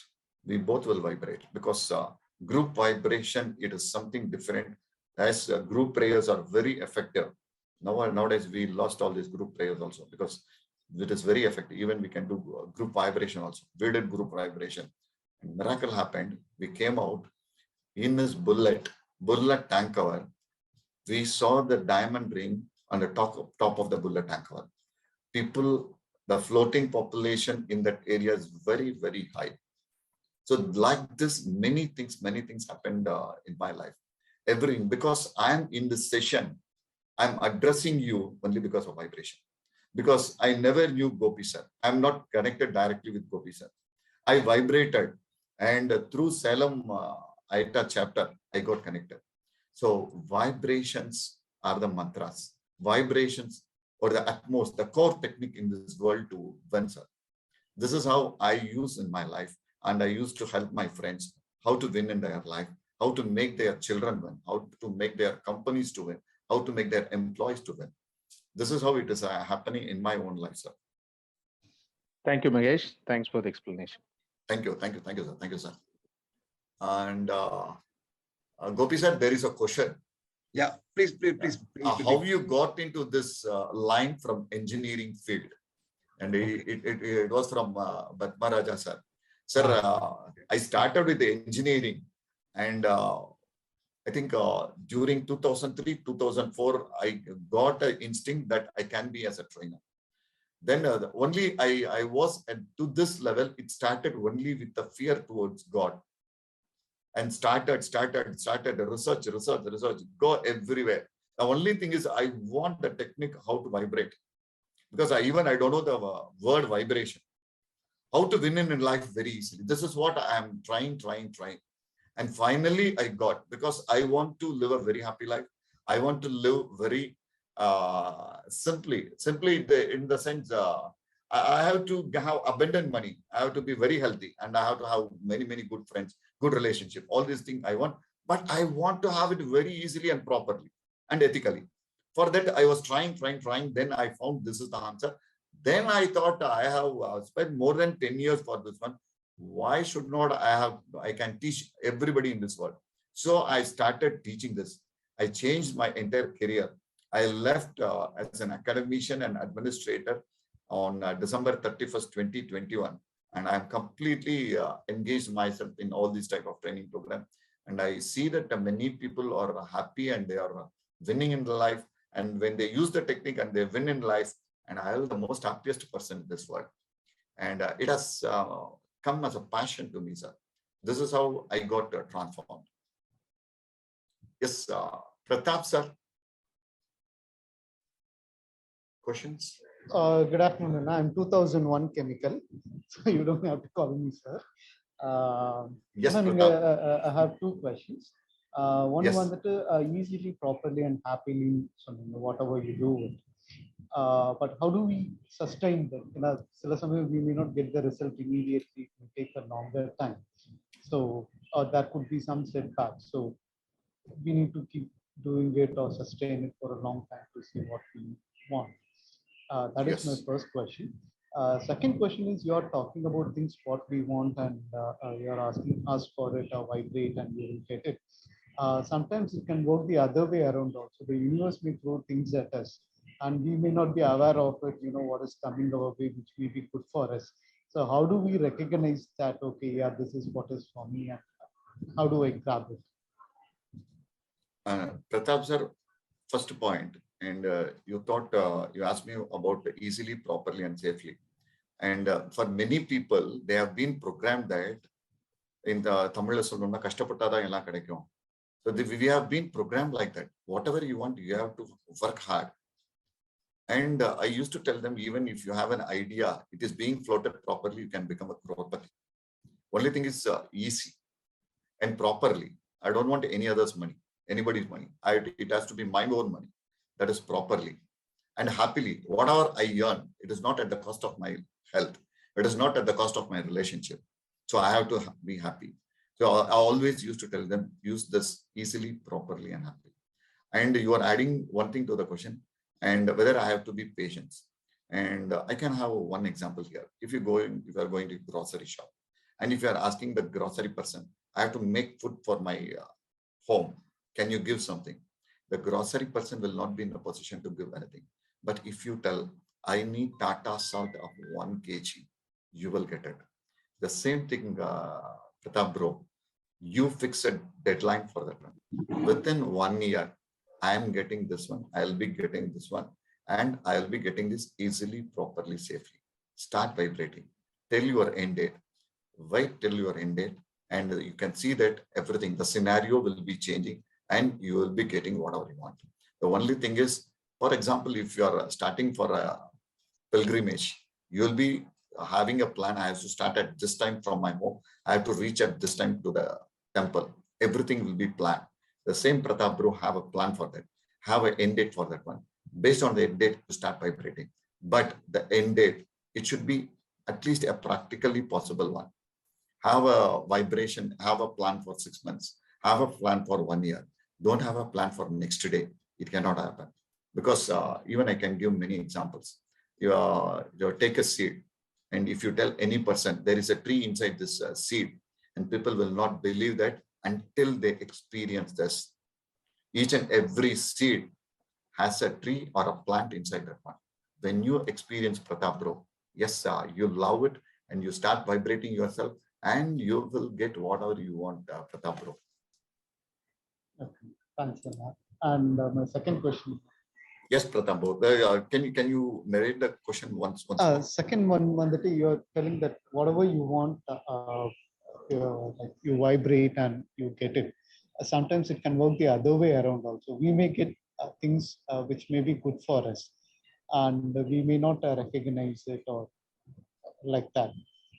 We both will vibrate, because Group vibration, it is something different. As group prayers are very effective. Nowadays, we lost all these group prayers also because it is very effective. Even we can do group vibration also. We did group vibration. Miracle happened. We came out in this bullet tank cover. We saw the diamond ring on the top of the bullet tank cover. People, the floating population in that area is very, very high. So like this, many things happened in my life. Everything, because I'm in this session, I'm addressing you only because of vibration. Because I never knew Gopi sir. I'm not connected directly with Gopi sir. I vibrated, and through Salem Aita chapter, I got connected. So vibrations are the mantras. Vibrations or the utmost, the core technique in this world to win, sir. This is how I use in my life, and I used to help my friends how to win in their life, how to make their children win, how to make their companies to win, how to make their employees to win. This is how it is happening in my own life, sir. Thank you, Mahesh. Thanks for the explanation. Thank you, sir. Thank you, sir. And Gopi sir, there is a question. Yeah, please. How you got into this line from engineering field? And it was from Batma Raja sir. Sir, I started with the engineering, and I think during 2003, 2004, I got an instinct that I can be as a trainer. Then only I was to this level, it started only with the fear towards God. And started research, go everywhere. The only thing is I want the technique how to vibrate. Because I don't know the word vibration. How to win in life very easily. This is what I am trying. And finally I got, because I want to live a very happy life. I want to live very simply in the sense, I have to have abundant money. I have to be very healthy, and I have to have many good friends, good relationship. All these things I want, but I want to have it very easily and properly and ethically. For that, I was trying. Then I found this is the answer. Then I thought I have spent more than 10 years for this one. Why should not I can teach everybody in this world? So I started teaching this. I changed my entire career. I left as an academician and administrator on December 31st, 2021. And I'm completely engaged myself in all these type of training program. And I see that many people are happy and they are winning in life. And when they use the technique and they win in life, and I am the most happiest person in this world. And it has come as a passion to me, sir. This is how I got transformed. Yes, Pratap, sir. Questions? Good afternoon. I'm 2001 chemical, so you don't have to call me sir. Yes, I have two questions. One Yes. that easily, properly, and happily, so whatever you do with. But how do we sustain that? We may not get the result immediately. It will take a longer time. So that could be some setbacks. So we need to keep doing it or sustain it for a long time to see what we want. That is my first question. Second question is, you're talking about things what we want, and you're asking us for it or vibrate and we will get it. Sometimes it can work the other way around also. The universe may throw things at us and we may not be aware of it, what is coming our way, which may be good for us. So how do we recognize that, okay, yeah, this is what is for me, and how do I grab it? Pratap sir, first point, and you asked me about easily, properly, and safely. And for many people, they have been programmed that in the Tamil Soluna Kashtapatada ella kadaikum. So we have been programmed like that. Whatever you want, you have to work hard. And I used to tell them, even if you have an idea, it is being floated properly, you can become a crorepati. Only thing is easy and properly. I don't want any other's money, anybody's money. It has to be my own money. That is properly and happily. Whatever I earn, it is not at the cost of my health. It is not at the cost of my relationship. So I have to be happy. So I always used to tell them, use this easily, properly, and happily. And you are adding one thing to the question, and whether I have to be patient. And I can have one example here. If you are going to grocery shop, and if you are asking the grocery person, I have to make food for my home. Can you give something? The grocery person will not be in a position to give anything. But if you tell, I need Tata salt of 1 kg, you will get it. The same thing, Pratap bro, you fix a deadline for that one. Within 1 year, I am getting this one, I'll be getting this one, and I'll be getting this easily, properly, safely. Start vibrating. Tell your end date. Wait till your end date, and you can see that everything, the scenario will be changing and you will be getting whatever you want. The only thing is, for example, if you are starting for a pilgrimage, you will be having a plan. I have to start at this time from my home. I have to reach at this time to the temple. Everything will be planned. The same Pratap bro have a plan for that. Have an end date for that one. Based on the end date, to start vibrating. But the end date, it should be at least a practically possible one. Have a vibration, have a plan for 6 months, have a plan for 1 year. Don't have a plan for next day. It cannot happen. Because even I can give many examples. You take a seed, and if you tell any person there is a tree inside this seed, and people will not believe that until they experience this. Each and every seed has a tree or a plant inside that one. When you experience Pratap bro, yes, you love it and you start vibrating yourself, and you will get whatever you want, Pratap bro. Okay, thanks a lot. And my second question. Yes, Pratap bro. Can you narrate the question once more? Second one that you're telling that whatever you want, like you vibrate and you get it. Sometimes it can work the other way around also. We may get things which may be good for us, and we may not recognize it or like that.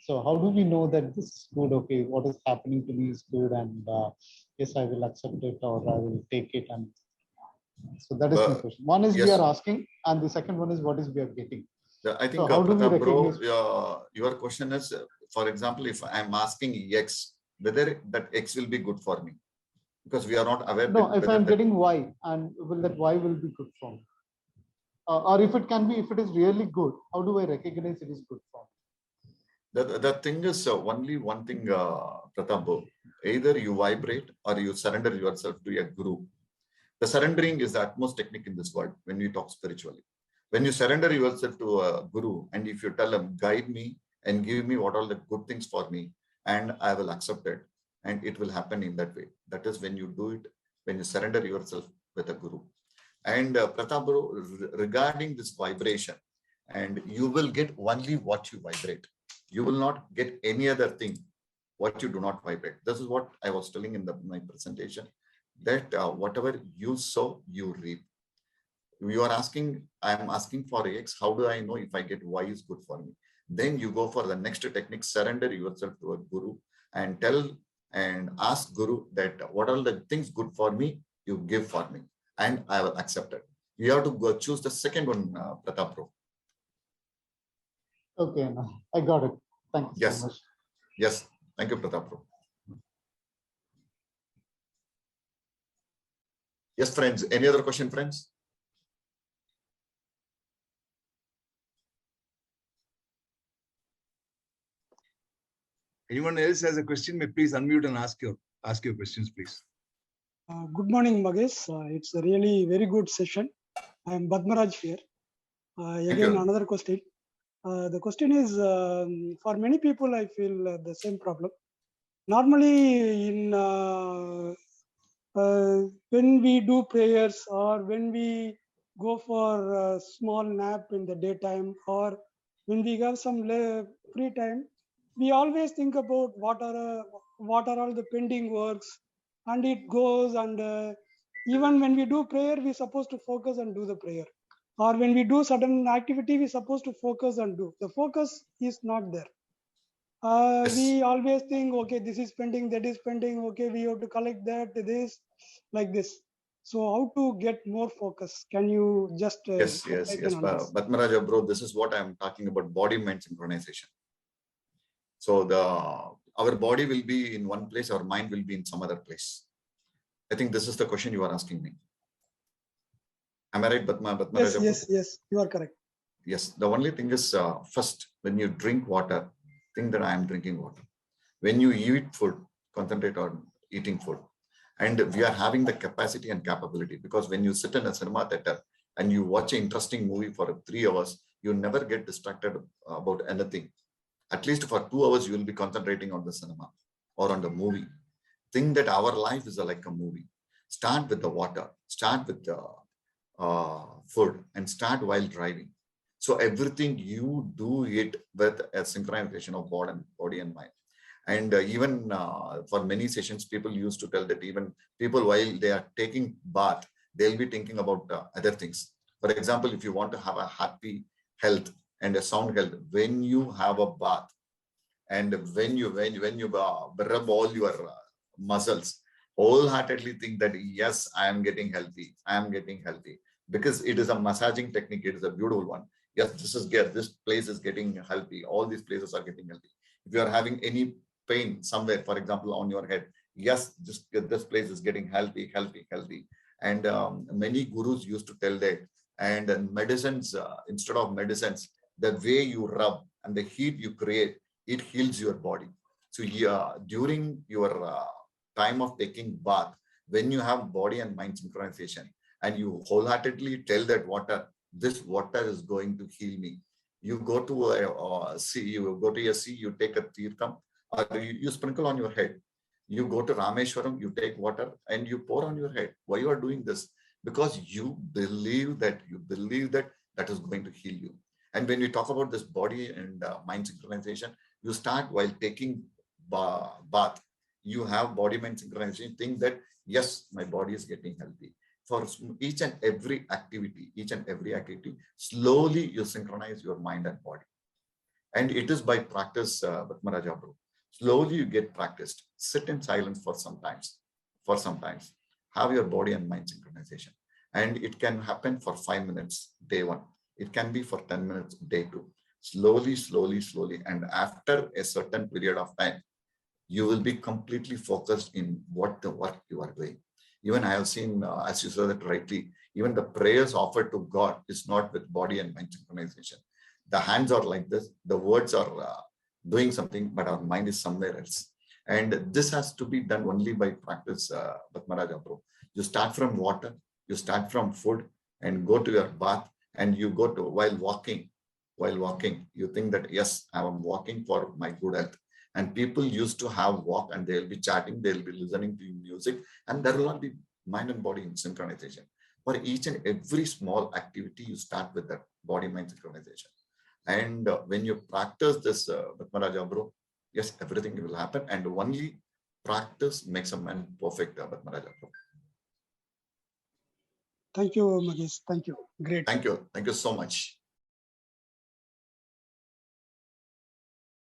So how do we know that this is good? Okay, what is happening to me is good, and yes, I will accept it or I will take it. And so that is my question. One is yes. we are asking, and the second one is what is we are getting. I think, so how do we Pratap bro, recognize? your question is, for example, if I'm asking X, whether that X will be good for me, because we are not aware. No, if I'm getting Y, and will that Y will be good for me? Or if it can be, if it is really good, how do I recognize it is good for me? The thing is only one thing, Pratap bro. Either you vibrate or you surrender yourself to a guru. The surrendering is the utmost technique in this world when we talk spiritually. When you surrender yourself to a guru, and if you tell him, guide me and give me what all the good things for me, and I will accept it, and it will happen in that way. That is when you do it, when you surrender yourself with a guru. And Pratap bro, regarding this vibration, and you will get only what you vibrate. You will not get any other thing what you do not vibrate. This is what I was telling in my presentation, that whatever you sow, you reap. You are asking, I am asking for X, how do I know if I get Y is good for me? Then you go for the next technique, surrender yourself to a guru and tell and ask guru that what are the things good for me, you give for me, and I will accept it. You have to go choose the second one, Pratap bro. Okay, I got it. Thank you Yes. so much. Yes, thank you, Pratap bro. Yes, friends. Any other question, friends? Anyone else has a question, may please unmute and ask your questions, please. Good morning, Mahesh. It's a really very good session. I am Badmaraj here. Again, another question. The question is, for many people, I feel the same problem. Normally, when we do prayers or when we go for a small nap in the daytime or when we have some free time, we always think about what are all the pending works, and it goes, and even when we do prayer, we're supposed to focus and do the prayer. Or when we do certain activity, we're supposed to focus and do. The focus is not there. Yes. We always think, okay, this is pending, that is pending, okay, we have to collect that, this, like this. So how to get more focus? Can you just yes. Badmaraja bro, this is what I'm talking about, body-mind synchronization. So our body will be in one place, our mind will be in some other place. I think this is the question you are asking me. Am I right, Badmaraja? Yes, you are correct. Yes, the only thing is, first, when you drink water, think that I am drinking water. When you eat food, concentrate on eating food. And we are having the capacity and capability, because when you sit in a cinema theater and you watch an interesting movie for 3 hours, you never get distracted about anything. At least for 2 hours, you will be concentrating on the cinema or on the movie. Think that our life is like a movie. Start with the water, start with the food, and start while driving. So everything you do it with a synchronization of body and mind. And even for many sessions, people used to tell that even people, while they are taking bath, they'll be thinking about other things. For example, if you want to have a happy health and a sound health, when you have a bath and when you rub all your muscles, wholeheartedly think that yes, I am getting healthy. I am getting healthy, because it is a massaging technique. It is a beautiful one. Yes, this place is getting healthy. All these places are getting healthy. If you are having any pain somewhere, for example, on your head, yes, this place is getting healthy. And many gurus used to tell that. And medicines, instead of medicines, the way you rub and the heat you create, it heals your body. So during your time of taking bath, when you have body and mind synchronization, and you wholeheartedly tell that water, this water is going to heal me. You go to a sea, you take a tirtham, or you sprinkle on your head. You go to Rameshwaram, you take water and you pour on your head. Why you are doing this? Because you believe that that is going to heal you. And when we talk about this body and mind synchronization, you start while taking bath. You have body mind synchronization. Think that yes, my body is getting healthy. For each and every activity, slowly you synchronize your mind and body. And it is by practice, Padmaraja Bro. Slowly you get practiced. Sit in silence for some times. Have your body and mind synchronization. And it can happen for 5 minutes, day 1. It can be for 10 minutes, day 2. Slowly. And after a certain period of time, you will be completely focused in what the work you are doing. Even I have seen, as you said that rightly, even the prayers offered to God is not with body and mind synchronization. The hands are like this, the words are doing something, but our mind is somewhere else. And this has to be done only by practice, Padmaraja Bro. You start from water, you start from food, and go to your bath, and you go to, while walking, you think that, yes, I am walking for my good health. And people used to have walk and they'll be chatting, they'll be listening to music, and there will not be mind and body in synchronization. For each and every small activity, you start with that body-mind synchronization. And when you practice this, Padmaraja Bro, yes, everything will happen. And only practice makes a man perfect, Padmaraja Bro. Thank you, Mahesh. Thank you. Great. Thank you so much.